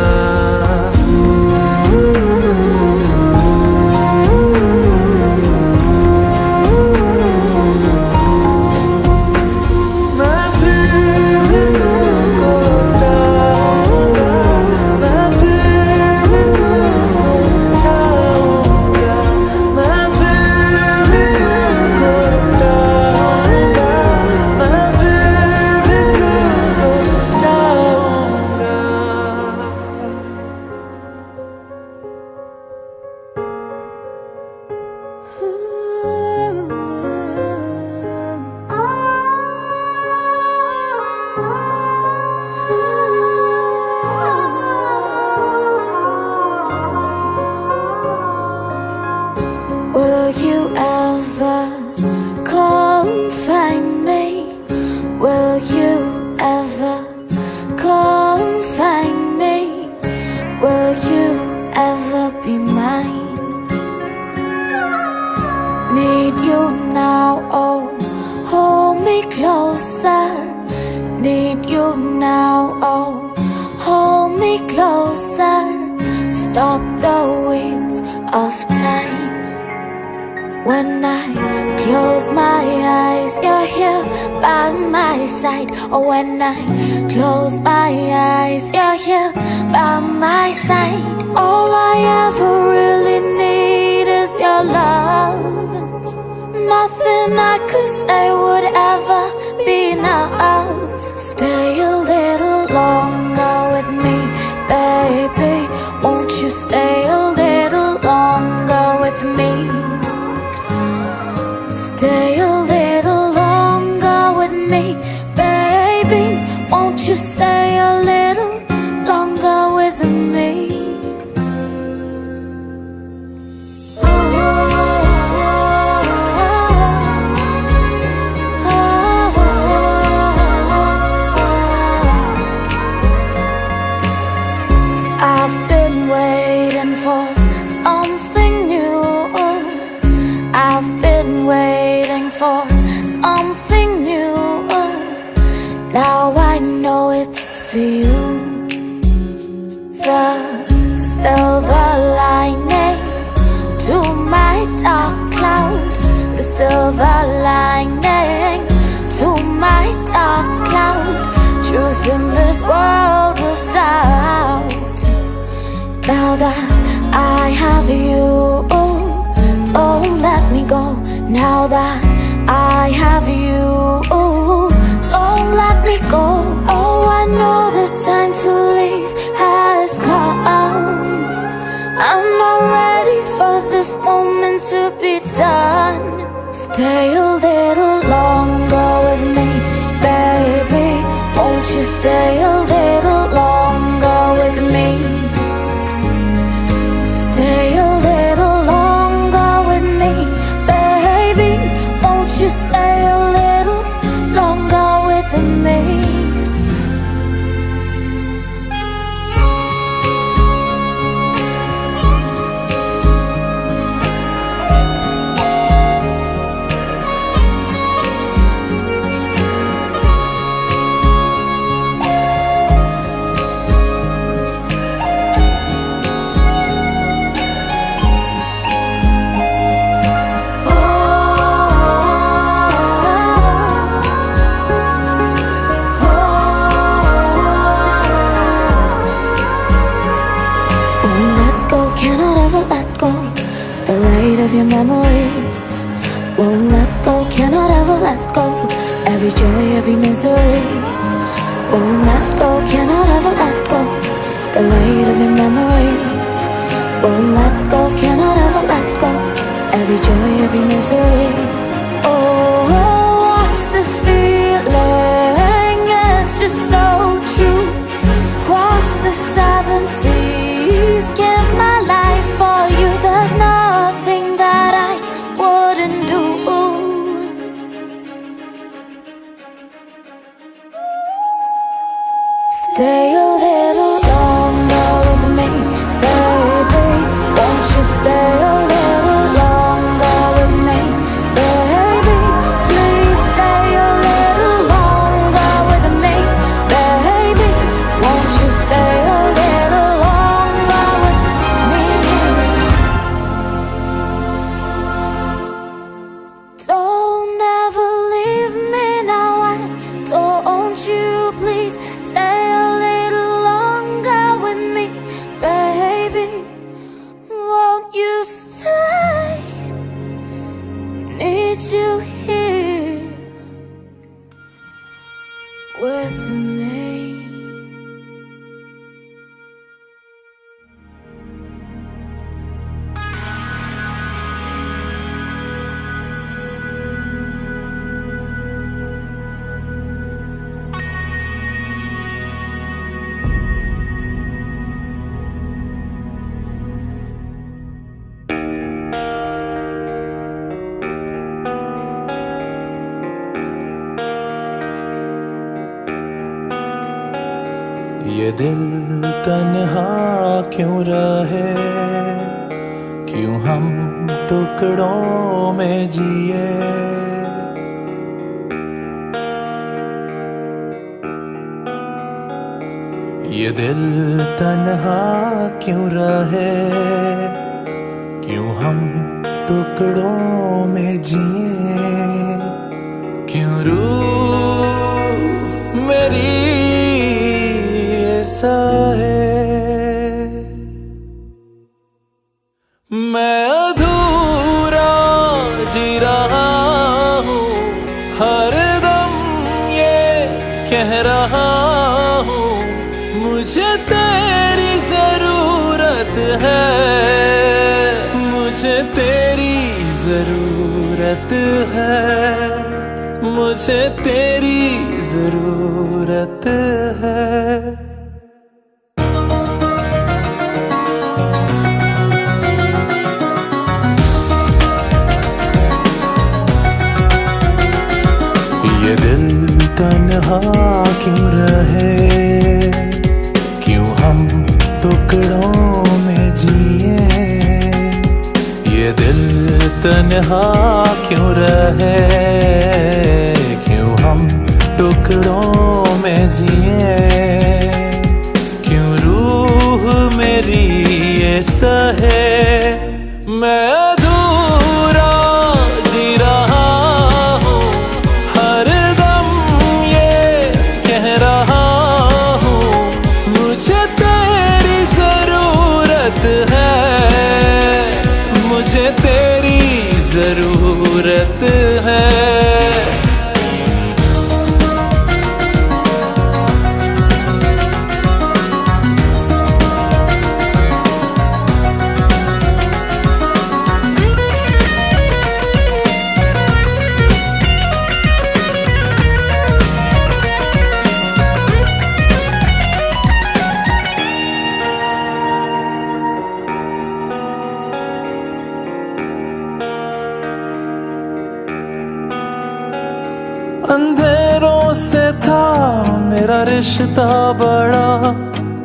Speaker 1: Will you ever come find me? Will you ever come find me? Will you ever be mine? Need you now, oh, hold me closer. Need you now, oh, hold me closer. Stop the wheels of time. When I close my eyes, you're here by my side. Oh, when I close my eyes, you're here by my side. All I ever really need is your love. Nothing I could say would ever be enough. Stay a little longer with me, baby. Won't you stay a little longer with me? Stay a little longer with me, baby. Won't you stay a little longer with me? I've been waiting for something new. I've been waiting for something new. Now I know it's for you. The silver lining to my dark cloud. The silver lining to my dark cloud. Truth in this world of doubt. Now that I have you, don't let me go. Now that I have you, don't let me go. Oh, I know the time to leave has come. I'm not ready for this moment to be done. Stay a little longer with me, baby. Won't you stay a little longer with me? Stay a little longer with me, baby. Won't you stay a little longer with me? your memories. Won't let go, cannot ever let go. Every joy, every misery. Won't let go, cannot ever let go. The light of your memories. Won't let go, cannot ever let go. Every joy, every misery. Oh, what's this feeling? It's just so true. Cross the 7 seas, give my life for you. There's nothing that I wouldn't do. Stay a little longer with me, baby. Won't you stay a little longer with me, baby? Please stay a little longer with me, baby. Won't you stay a little longer with me? Don't ever leave me now, why don't you please stay a little longer with me, baby? Won't you stay? Need you here with me.
Speaker 2: ये दिल तन्हा क्यों रहे, क्यों हम टुकड़ों में जिए। ये दिल तन्हा क्यों रहे, क्यों हम टुकड़ों में जिए। क्यों रूह मेरी ऐसा है, मैं अधूरा जी रहा हूँ। हर दम ये कह रहा हूँ, मुझे तेरी जरूरत है, मुझे तेरी जरूरत है, मुझे तेरी जरूरत है। ये दिल तन्हा क्यों रहे, क्यों हम टुकड़ों में जिए। ये दिल तन्हा क्यों रहे, क्यों हम टुकड़ों में जिए। क्यों रूह मेरी ऐसा है, मैं अधूरा जी रहा हूँ। हर दम ये कह रहा हूँ, मुझे तेरी जरूरत है, मुझे तेरी जरूरत है। अंधेरों से था मेरा रिश्ता बड़ा,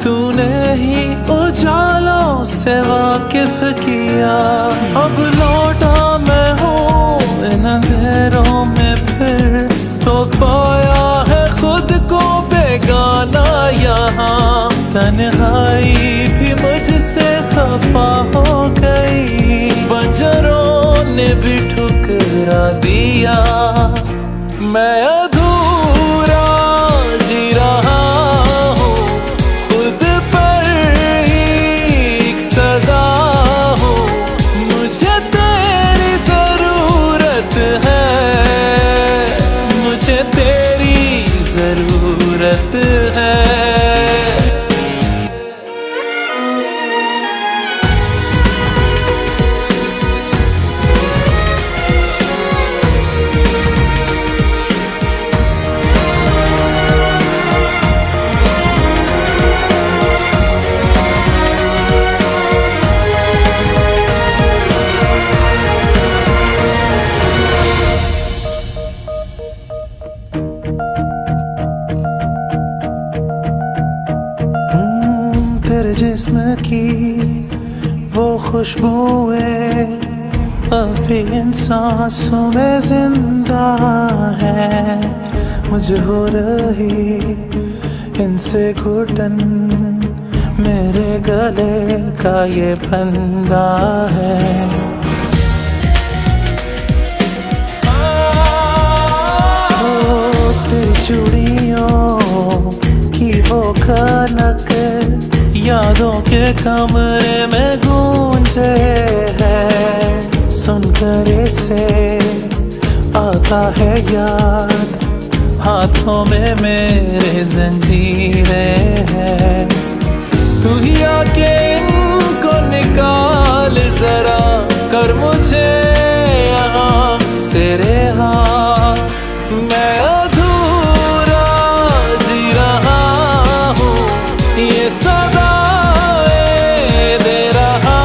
Speaker 2: तूने ही उजालों से वाकिफ किया। अब लौटा मैं हूँ इन अंधेरों में फिर, तो पाया है खुद को बेगाना यहाँ। तन्हाई भी मुझसे खफा हो गई, बंजरों ने भी ठुकरा दिया। मैं अधूरा जी रहा हूँ, खुद पर ही एक सजा हूँ। मुझे तेरी जरूरत है। तेरे जिस्म की वो खुशबुएं अभी इन सांसों में जिंदा है। मुझे हो रही इनसे घुटन, मेरे गले का ये फंदा है। तेरी चूड़ियों की वो खनक यादों के कमरे में गूंजे है। सुनकर इसे आता है याद, हाथों में मेरे जंजीरें हैं। तू ही आके इनको निकाल जरा, कर मुझे यहाँ से रिहा। मैं अधूरा जी रहा हूँ, ये सदाएं दे रहा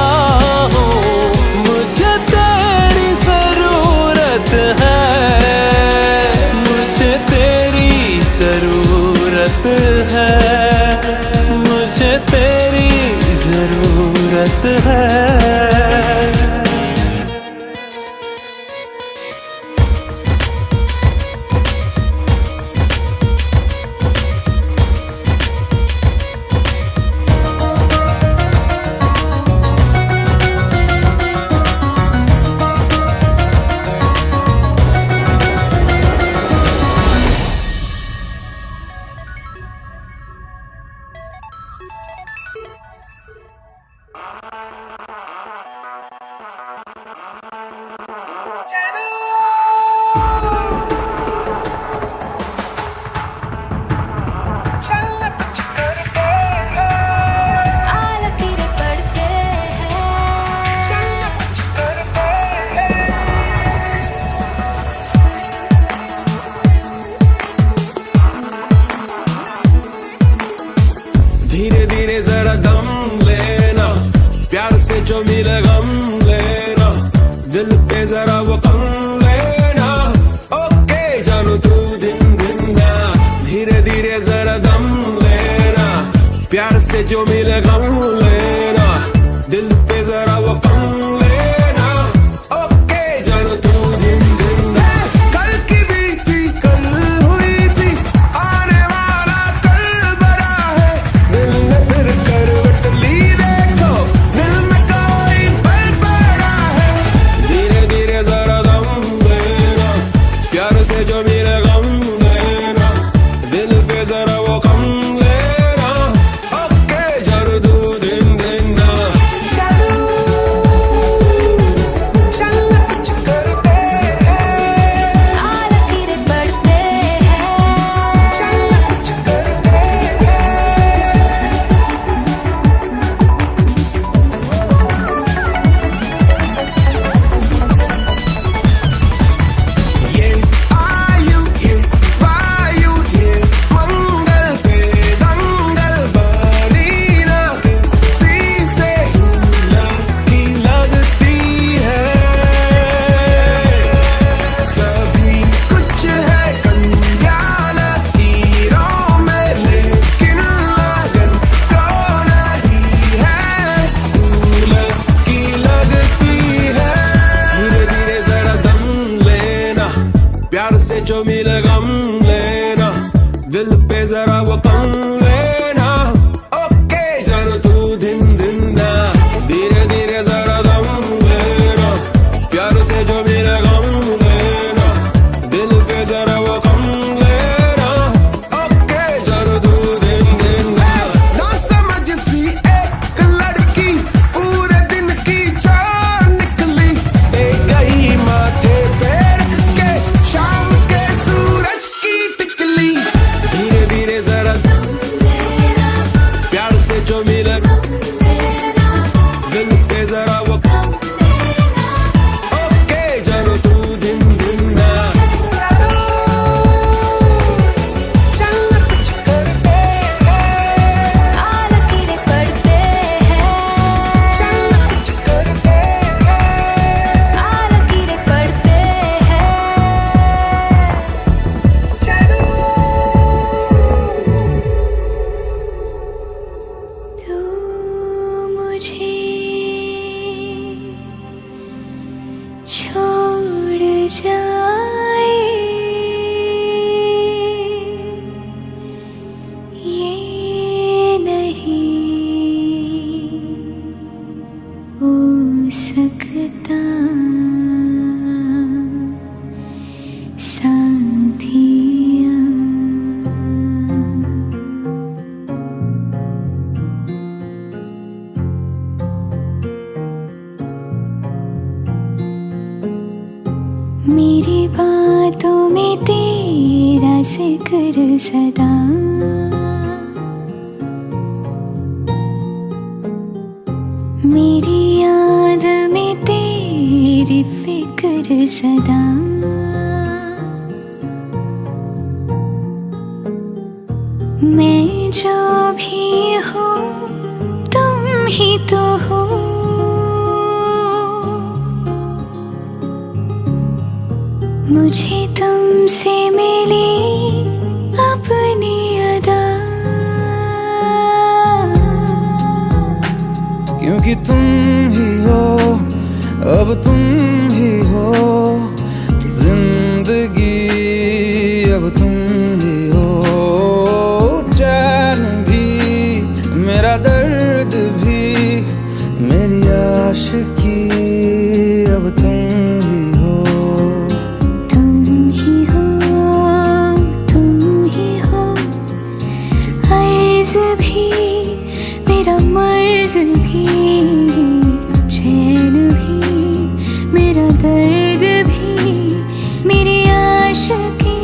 Speaker 2: हूँ। मुझे तेरी जरूरत है, मुझे तेरी जरूरत है, मुझे तेरी जरूरत है।
Speaker 4: धीरे धीरे जरा दम लेना, प्यार से जो मिले गम लेना, दिल पे जरा वो कम लेना। ओके जानू तू दिन दिन ना, धीरे धीरे जरा दम लेना, प्यार से जो मिले गम लेना, दिल पे जरा वो कम लेना। ओके जानू तू दिन दिन ना। कल की बीती कल हुई थी, आने वाला कल बड़ा है। दिल ने फिर करवट ली देखो, दिल में कोई पल पड़ा है। धीरे धीरे जरा दम लेना, प्यार से जो मिले गम लेना, दिल पे जरा वो कम लेना। ओके जानू तू दिन दिन ना।
Speaker 1: फिक्र सदा, मेरी याद में तेरी फिक्र सदा। मैं जो भी हूँ तुम ही तो हो, मुझे तुमसे मिली अपनी अदा,
Speaker 3: क्योंकि तुम ही हो, अब तुम ही हो जिंदगी, अब तुम ही हो चैन भी, मेरा दर्द भी, मेरी आशिकी, अब तुम ही हो।
Speaker 1: तुम ही हो अर्ज भी, मेरा मर्ज भी, चैन भी, मेरा दर्द भी, मेरी आशिकी,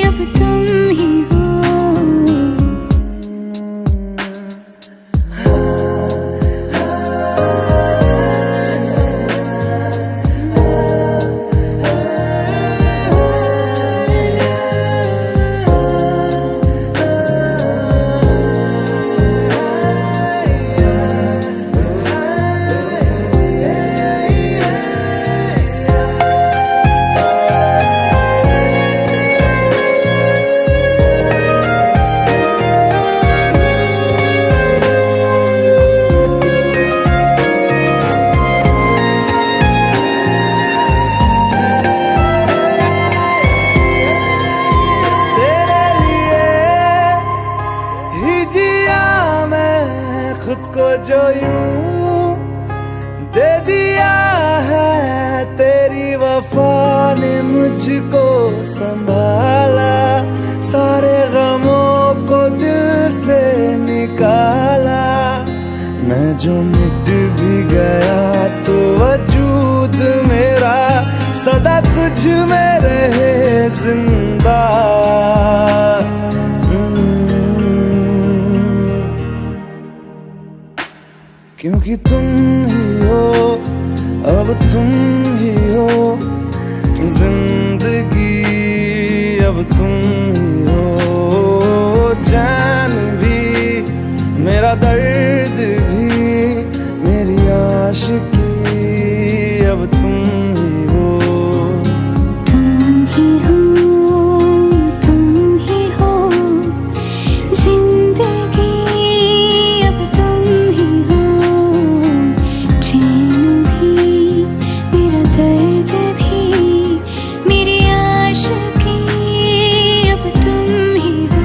Speaker 1: अब तुम ही हो।
Speaker 2: खुद को जो यूं दे दिया है, तेरी वफा ने मुझको संभाला, सारे गमों को दिल से निकाला। मैं जो मिट भी गया तो वजूद मेरा सदा तुझ में रहे जिंदा। क्योंकि तुम ही हो, अब तुम ही हो जिंदगी, अब तुम ही हो चैन भी, मेरा दर्द भी, मेरी आशिकी, अब तुम ही हो।
Speaker 1: तुम ही हो जिंदगी, अब तुम ही हो चैन भी, मेरा दर्द भी, मेरी आशिकी, अब तुम ही हो।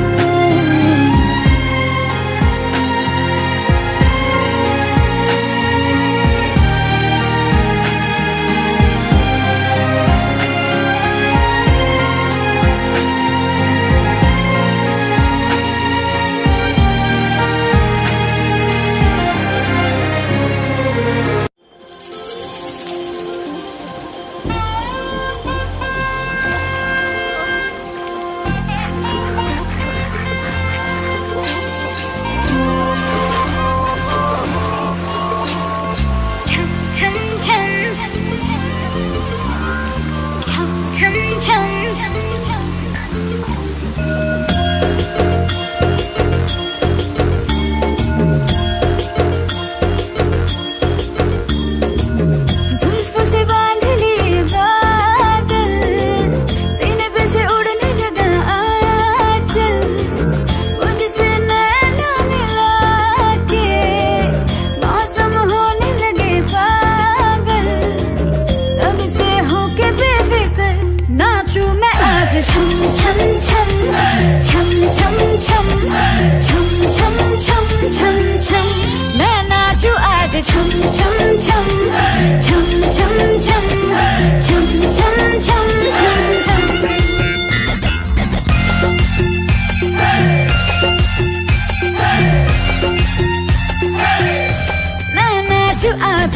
Speaker 1: मैं नाचू आज छम छम छम छम छम छम छम छम छम छम छम। मैं नाचू आज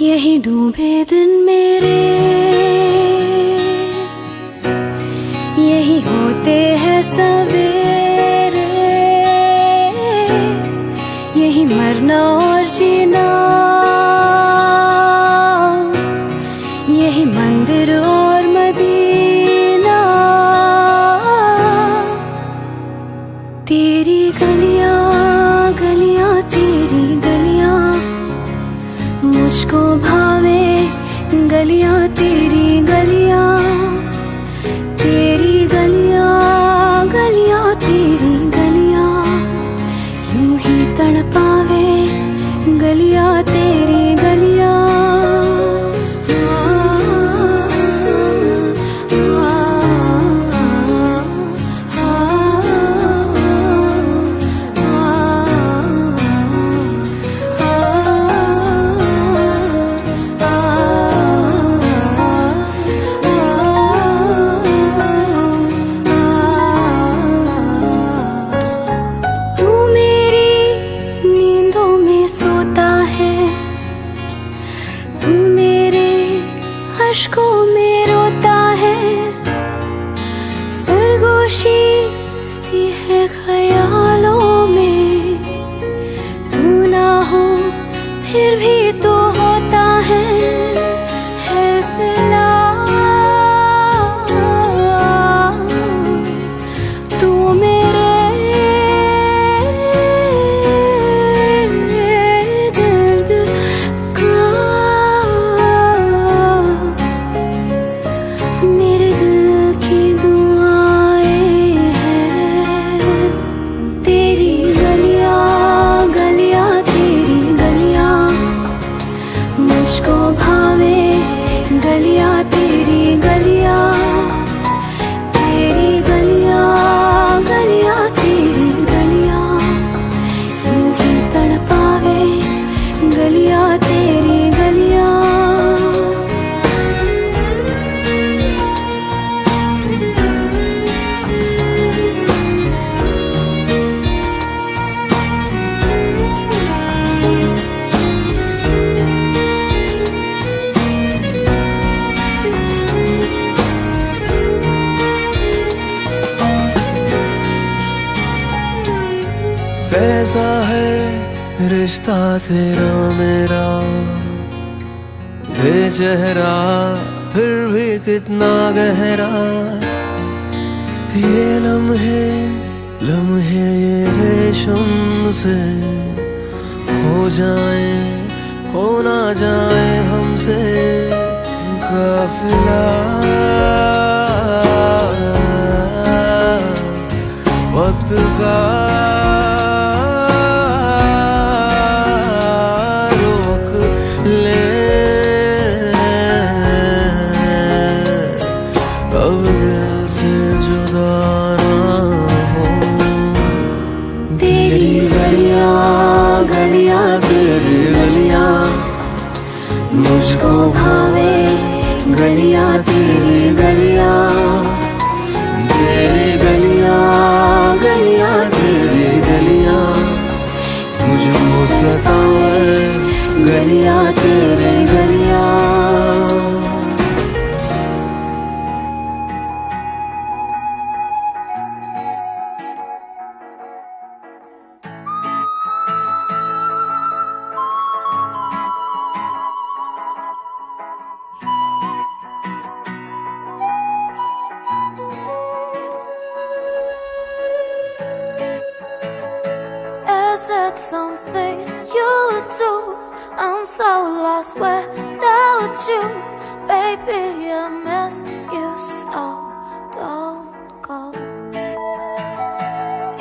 Speaker 1: यही डूबे दिन मेरे, यही होते हैं सवेरे, यही मरना और जीना, यही मंदिर और मदीना। तेरी गलियां गलियां तेरी गलियां मुझको भावे, गलियां तेरी गलियां, तेरी गलियां गलियां तेरी गलियां यूं ही तड़पावे, गलियां तेरी गलियां। अश्कों में रोता है, सरगोशी सी है ख्यालों में, तू ना हो फिर भी तो होता है सिला। तू मेरे दर्द का, मेरे दिल की दुआएं हैं। तेरी गलियां गलियां तेरी गलियां मुझको भावे, गलियां तेरी गलियां, तेरी गलियां गलियां तेरी गलियां यूं ही तड़पावे, गलियां तेरी गलियां।
Speaker 2: कैसा है रिश्ता तेरा मेरा, बेचेहरा फिर भी कितना गहरा। ये लम्हे लम्हे ये रेशम से खो जाए, खो ना जाए हमसे काफिला। वक्त का अब दिल से जुदा ना हो। तेरी गलियां गलियां तेरी गलियां मुझको भावे, गलियां तेरी गलियां, तेरी गलियां गलियां तेरी गलियां मुझको सतावे, गलियां तेरी गलियां।
Speaker 1: Something you do, I'm so lost without you, baby. I miss you so. Don't go,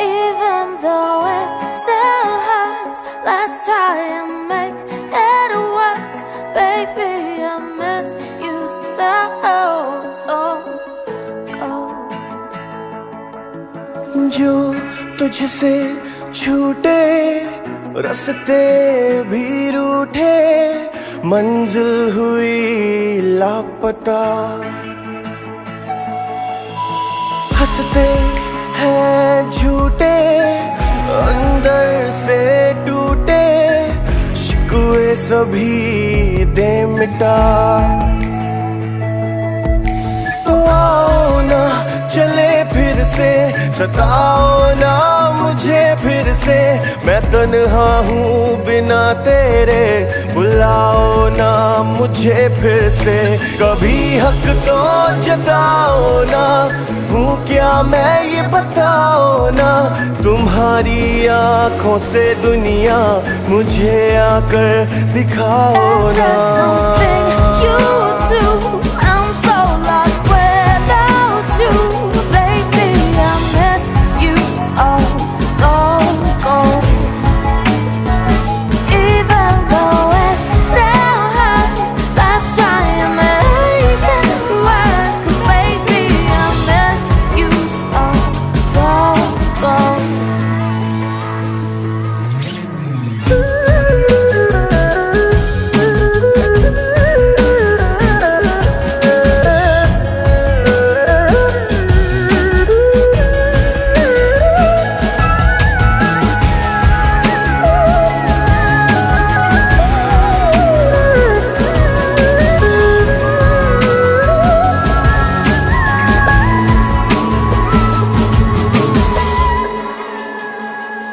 Speaker 1: even though it still hurts. Let's try and make it work, baby. I miss you so. Don't go.
Speaker 2: जो तुझसे छूटे रास्ते भी रूठे, मंजिल हुई लापता। हंसते हैं झूठे अंदर से टूटे, शिकवे सभी
Speaker 5: दे मिटा। तो आओ ना चले फिर से, सताओ ना मुझे फिर से, मैं तन्हा हूँ बिना तेरे, बुलाओ ना मुझे फिर से। कभी हक तो जताओ ना, हूँ क्या मैं ये बताओ ना, तुम्हारी आँखों से दुनिया मुझे आकर दिखाओ ना।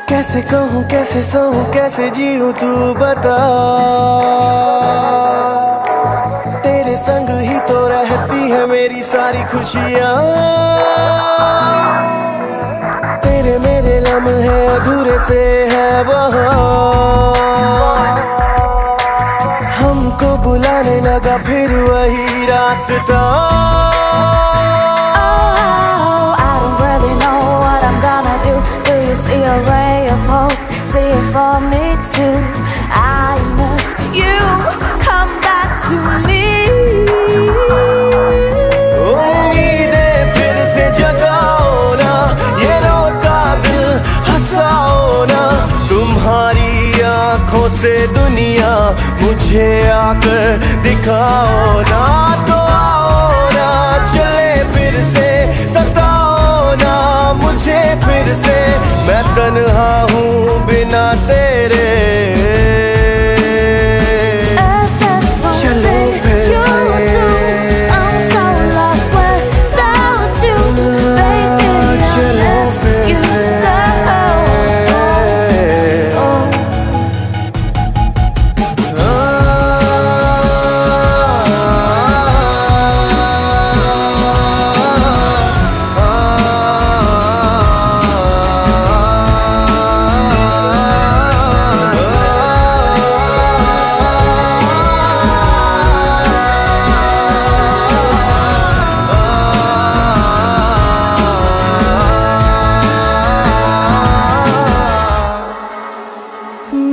Speaker 5: कैसे कहूँ कैसे सहूँ कैसे जीऊँ तू बता, तेरे संग ही तो रहती है मेरी सारी खुशियाँ। तेरे मेरे लम्हे अधूरे से है वहाँ, हमको बुलाने लगा फिर वही रास्ता।
Speaker 1: See a ray of hope, see it for me too. I miss you, come back to me.
Speaker 5: उम्मीदें फिर से जगाओ ना, ये रोता दिल हंसाओ ना, तुम्हारी आँखों से दुनिया मुझे आकर दिखाओ ना। तो आओ ना चले फिर से, सताओ ना मुझे फिर से, मैं तन्हा हूँ बिना तेरे। चलो फिर से, चलो फिर से।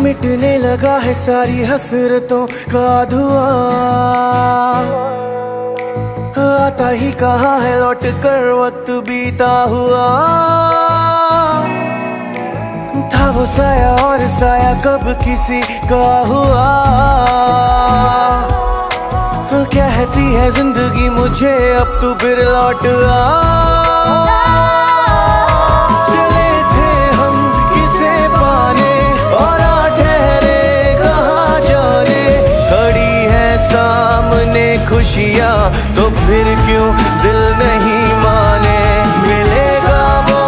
Speaker 5: मिटने लगा है सारी हसरतों का धुआं, आता ही कहाँ है लौट कर वक्त बीता हुआ। था वो साया और साया कब किसी का हुआ, कहती है जिंदगी मुझे अब तू फिर लौट आ। खुशियाँ तो फिर क्यों दिल नहीं माने, मिलेगा वो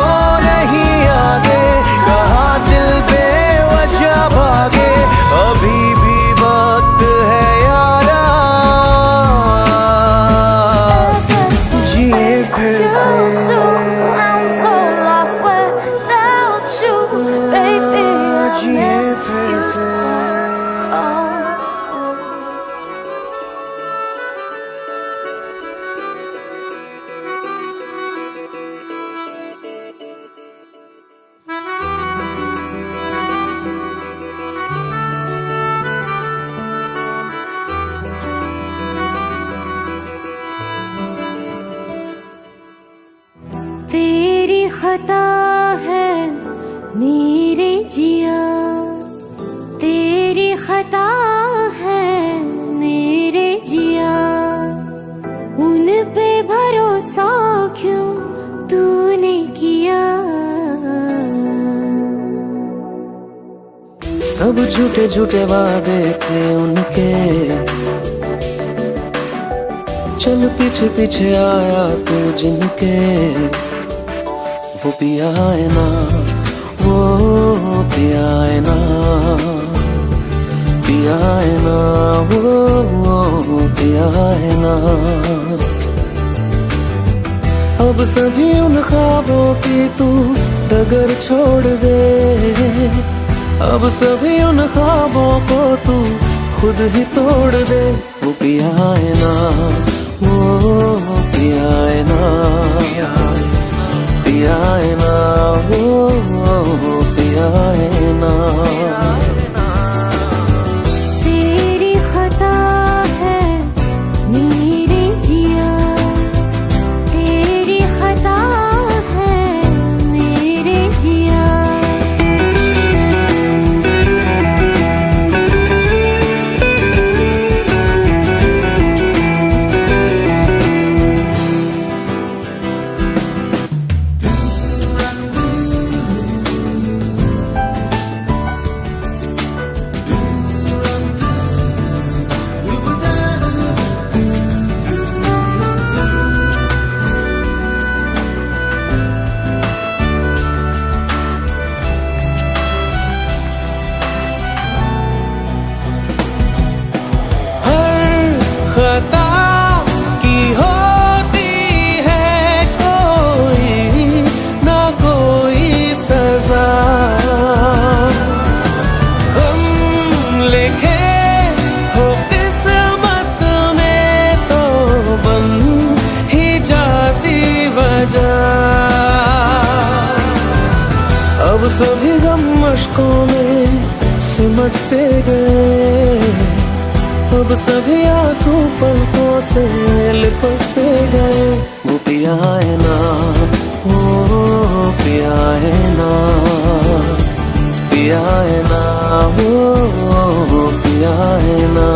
Speaker 5: नहीं आगे, कहाँ दिल बेवजह भागे, अभी भी वक्त है यारा, जिए फिर से।
Speaker 1: तेरी खता है मेरे जिया, तेरी खता है मेरे जिया, उन पे भरोसा क्यों तूने किया।
Speaker 2: सब झूठे झूठे वादे थे उनके, चल पीछे पीछे आया तू जिनके, वो पिया है ना, वो पिया है ना, पिया है ना, वो पिया है ना। अब सभी उन ख्वाबों की तू डगर छोड़ दे, अब सभी उन ख्वाबों को तू खुद ही तोड़ दे। वो पिया है ना, वो पिया है ना, पिया है ना, वो पिया है ना।
Speaker 1: तेरी खता है मेरे जिया, तेरी खता है मेरे जिया।
Speaker 2: अब सभी गम मशकों में सिमट से गए, अब सभी आंसू पलकों से लिपट से गए। वो पिया है ना, वो पिया है ना, पिया है ना, वो पिया है ना।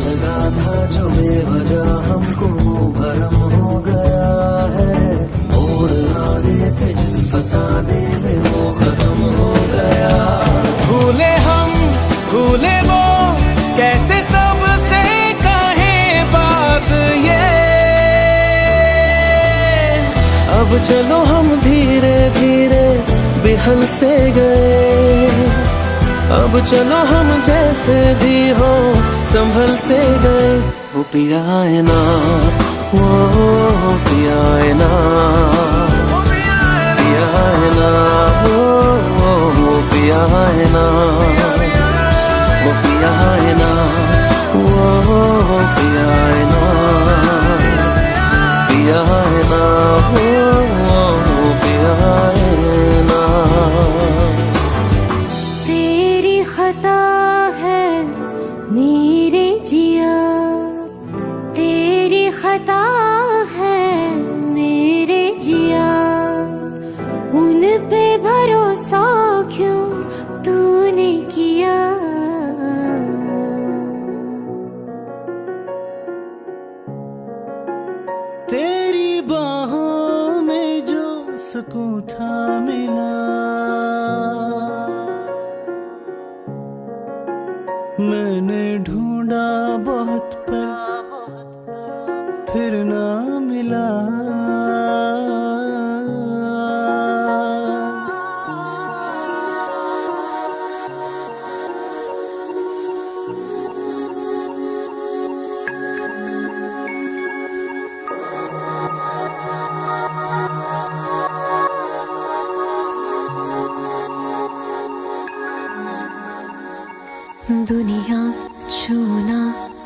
Speaker 2: लगा था जो बेवजह हमको भरम हो गया है, मोड़ आने थे जिस फसाने में वो खत्म हो गया।
Speaker 3: भूले हम भूले वो, कैसे सबसे कहे बात ये।
Speaker 2: अब चलो हम धीरे धीरे बिहल से गए, अब चलो हम जैसे भी हो संभल से गए। वो पिया है ना, वो पिया है ना, पिया है ना, वो पिया है ना, वो पिया है ना, वो पिया है ना, पिया है ना, वो पिया है ना।
Speaker 1: खता है मेरे जिया, तेरी खता है मेरे जिया। उन पे भरोसा क्यों तूने किया,
Speaker 2: तेरी बाहों में जो सुकून था मिला, मैंने ढूंढा बहुत पर फिर ना मिला।
Speaker 1: दुनिया छूना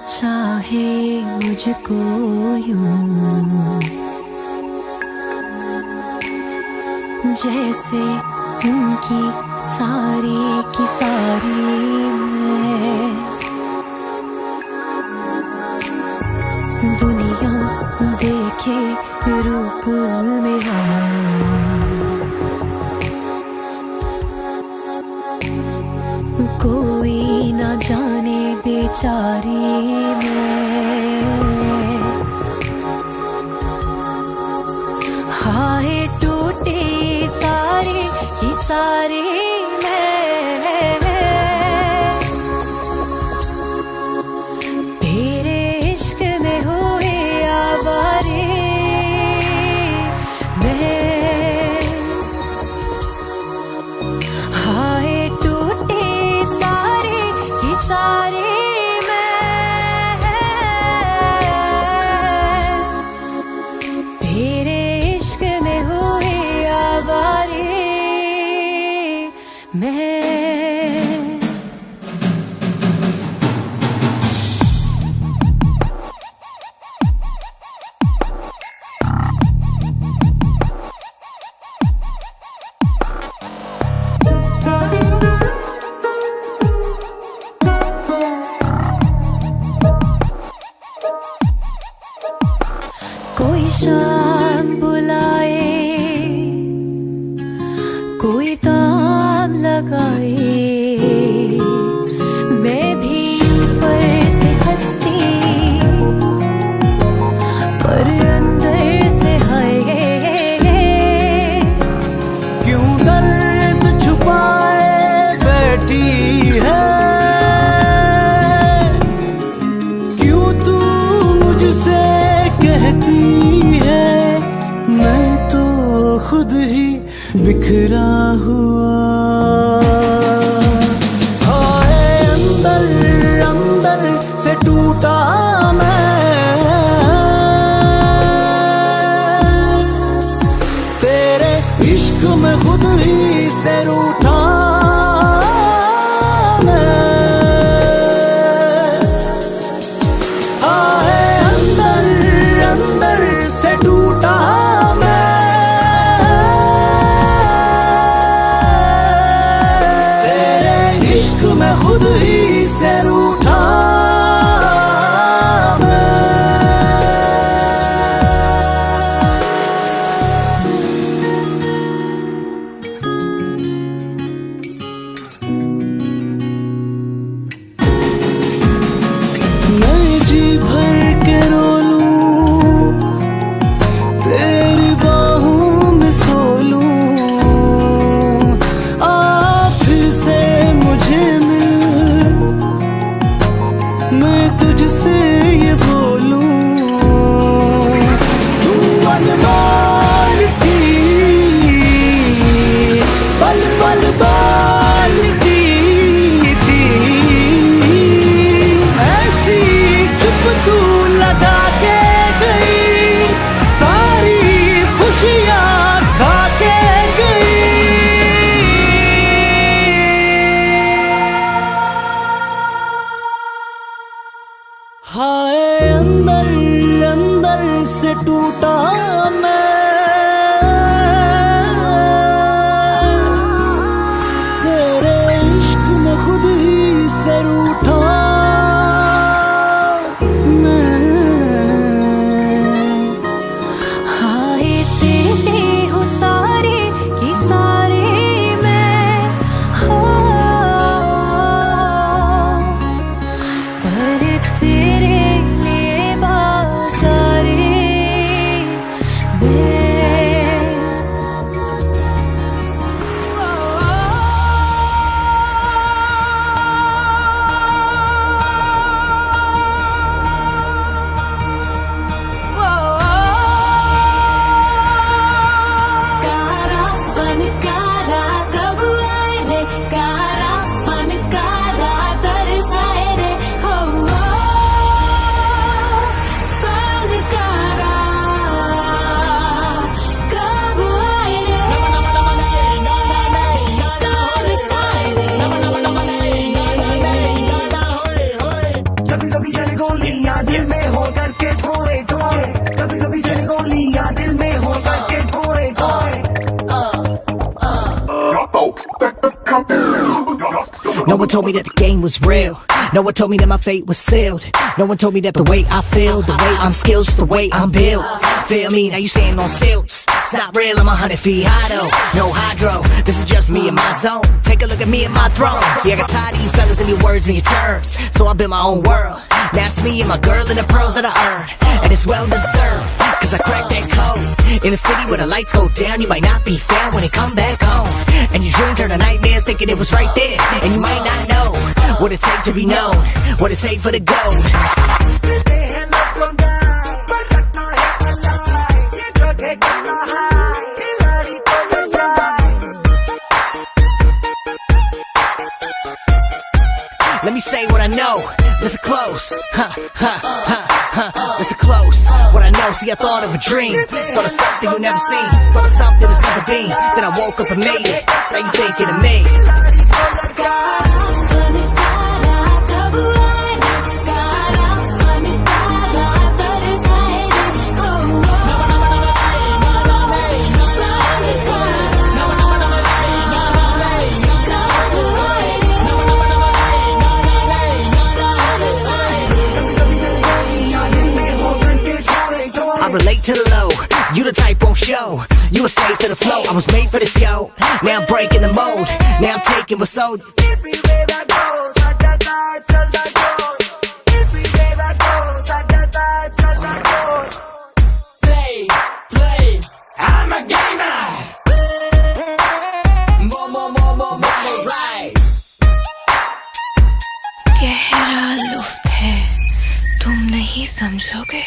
Speaker 1: चाहे मुझको यूं, जैसे उनकी सारी की सारी मैं। दुनिया देखे रूप मेरा, कोई ना जाने बेचारी मैं, हाय टूटे सारे की सारे मैं, तेरे इश्क में हुए आवारे मैं, हाय टूटे सारे की सारे मैं, तेरे इश्क में हुए आवारे मैं। कोई शाम बुलाए, कोई ताम लगाए, मैं भी ऊपर से हंसती पर अंदर से हाय,
Speaker 2: क्यों दर्द छुपाए बैठी है, क्यों तू मुझसे कहती है मैं तो खुद ही बिखरा हुआ, हाय अंदर अंदर से टूटा मैं, तेरे इश्क में खुद ही से रूठा मैं, हाय अंदर अंदर से टूटा मैं, तेरे इश्क में खुद ही से रूठा मैं। मैं जी भर के रो लूं, तेरी बाहों में सो लूं, आप फिर से मुझे मिल, मैं तुझसे ये बोलूं, तू अनमोल थी, पल पल बालती थी, ऐसी चुप तू लगा के गई, सारी खुशियाँ खा के गई, हाय अंदर अंदर से टूटा मैं, तेरे इश्क में खुद ही से रूठा मैं,
Speaker 1: हाय तेरे हो सारे की सारे मैं, पर तेरे लिए बाज़ारे मैं। कारा फनकारा कब आए रे, कारा फनकारा तरसाए रे, हो फनकारा कब आए रे, तरसाए रे।
Speaker 6: कभी कभी चली गोलियां दिल में हो करके ठोए ठोए, कभी कभी चली गोलियां दिल में हो करके ठोए ठोए।
Speaker 7: No one told me that the game was real. No one told me that my fate was sealed. No one told me that the way I feel, the way I'm skilled, just the way I'm built. Feel me? Now you standing on stilts. It's not real, I'm 100 feet high though. No hydro, this is just me and my zone. Take a look at me and my throne. See, I got tired of you fellas and your words and your terms, so I built my own world. Now it's me and my girl and the pearls that I earned, and it's well deserved, cause I cracked that code. In a city where the lights go down, you might not be found when it come back home. And your dream turned to nightmares thinking it was right there, and you might not know what it take to be known, what it take for the gold. Let me say what I know. Listen close. Listen close. What I know. See, I thought of a dream. Thought of something you never seen. Thought of something that's never been. Then I woke up and made it. Now you thinking of me. Relate to the low, you the type won't show. You a slave to the flow, I was made for this, yo. Now I'm breaking the mold, now I'm taking what's sold. Everywhere I go, sadada, sadada. Everywhere I go, sadada, sadada.
Speaker 8: Play, play, I'm a gamer. More, right.
Speaker 1: गहरा लुफ्त है, तुम नहीं समझोगे.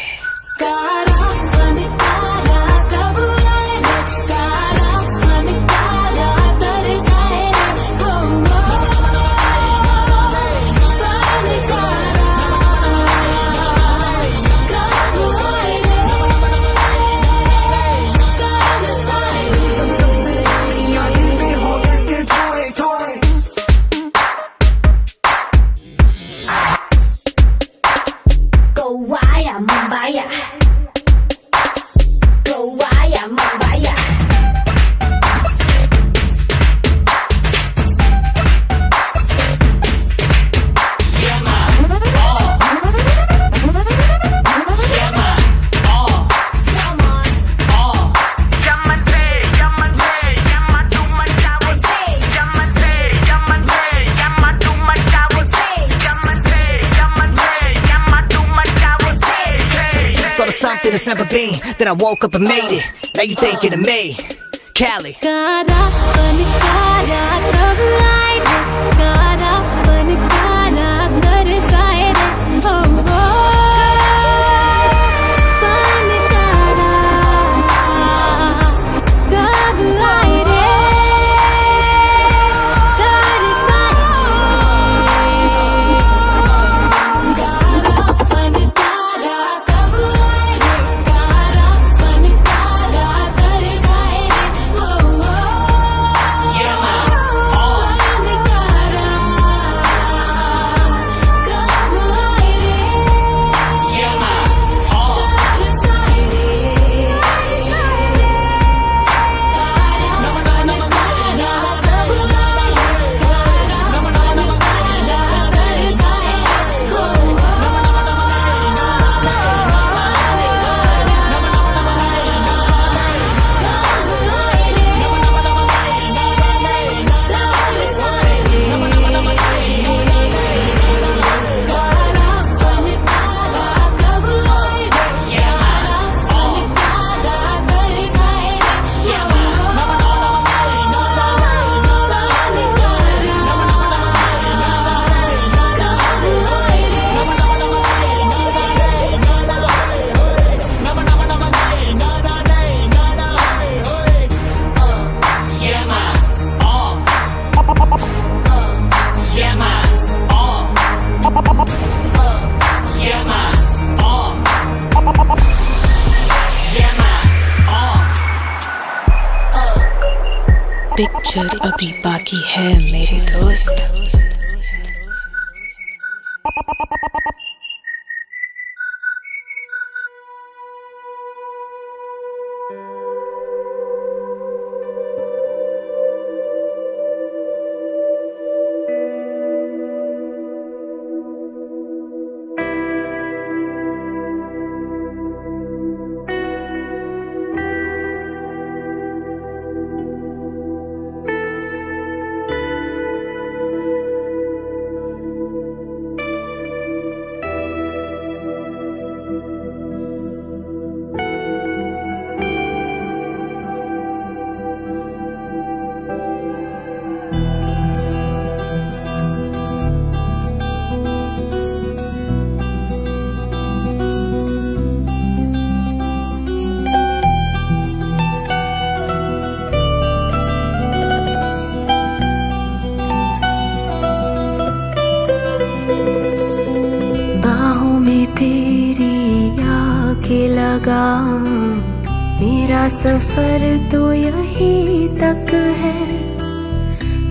Speaker 7: Something that's never been. Then I woke up and made it. Now you thinking of me, Cali.
Speaker 1: Picture अभी बाकी है मेरे दोस्त. होगा। मेरा सफर तो यही तक है,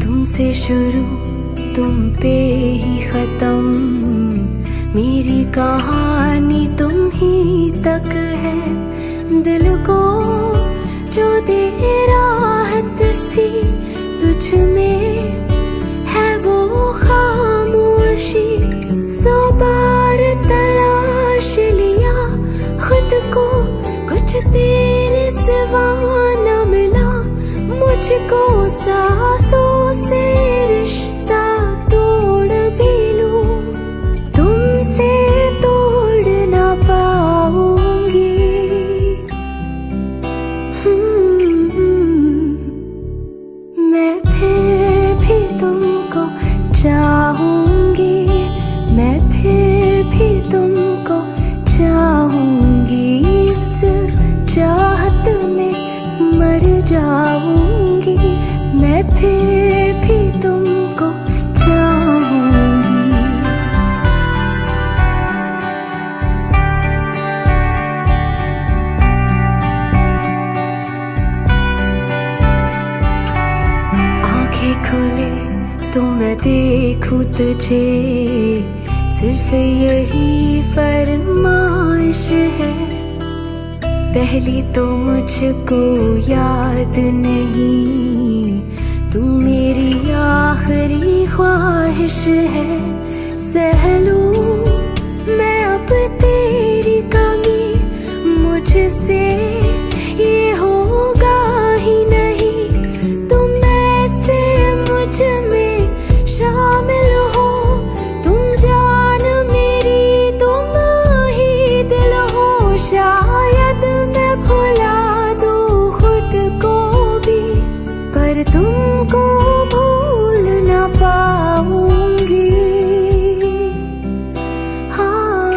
Speaker 1: तुमसे शुरू तुम पे ही खत्म। मेरी कहानी तुम ही तक है, दिल को जो दे राहत सी तुझ में है वो खामोशी। 100 बार तलाश लिया खुद को, कुछ तेरे सिवा न मिला मुझको। सांसों से रिश्ता तोड़ भी लूं, तुमसे तोड़ ना पाऊंगी। मैं फिर भी तुमको चाहूंगी, मैं फिर भी तुमको चाहूंगी। इस चाहत में मर जाऊंगी, मैं फिर भी तुमको चाहूंगी। आंखें खुले तो मैं देखूं तुझे, सिर्फ यही फरमाइश है। पहली तो मुझको याद नहीं, तू मेरी आखिरी ख्वाहिश है। सह लूं मैं अब तेरी कमी, मुझसे ये होगा ही नहीं। तुम ऐसे मुझ में शामिल हो, तुम जान मेरी तुम ही दिल हो। शायद मैं भुला दूं खुद को भी, पर तुमको भूल ना पाऊंगी। हाँ,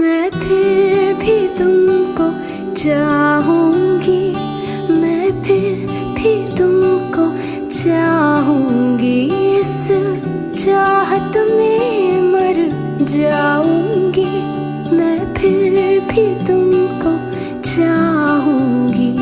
Speaker 1: मैं फिर भी तुमको चाहूंगी, मैं फिर भी तुमको चाहूंगी। इस चाहत में मर जाऊंगी, मैं फिर भी तुमको चाहूंगी।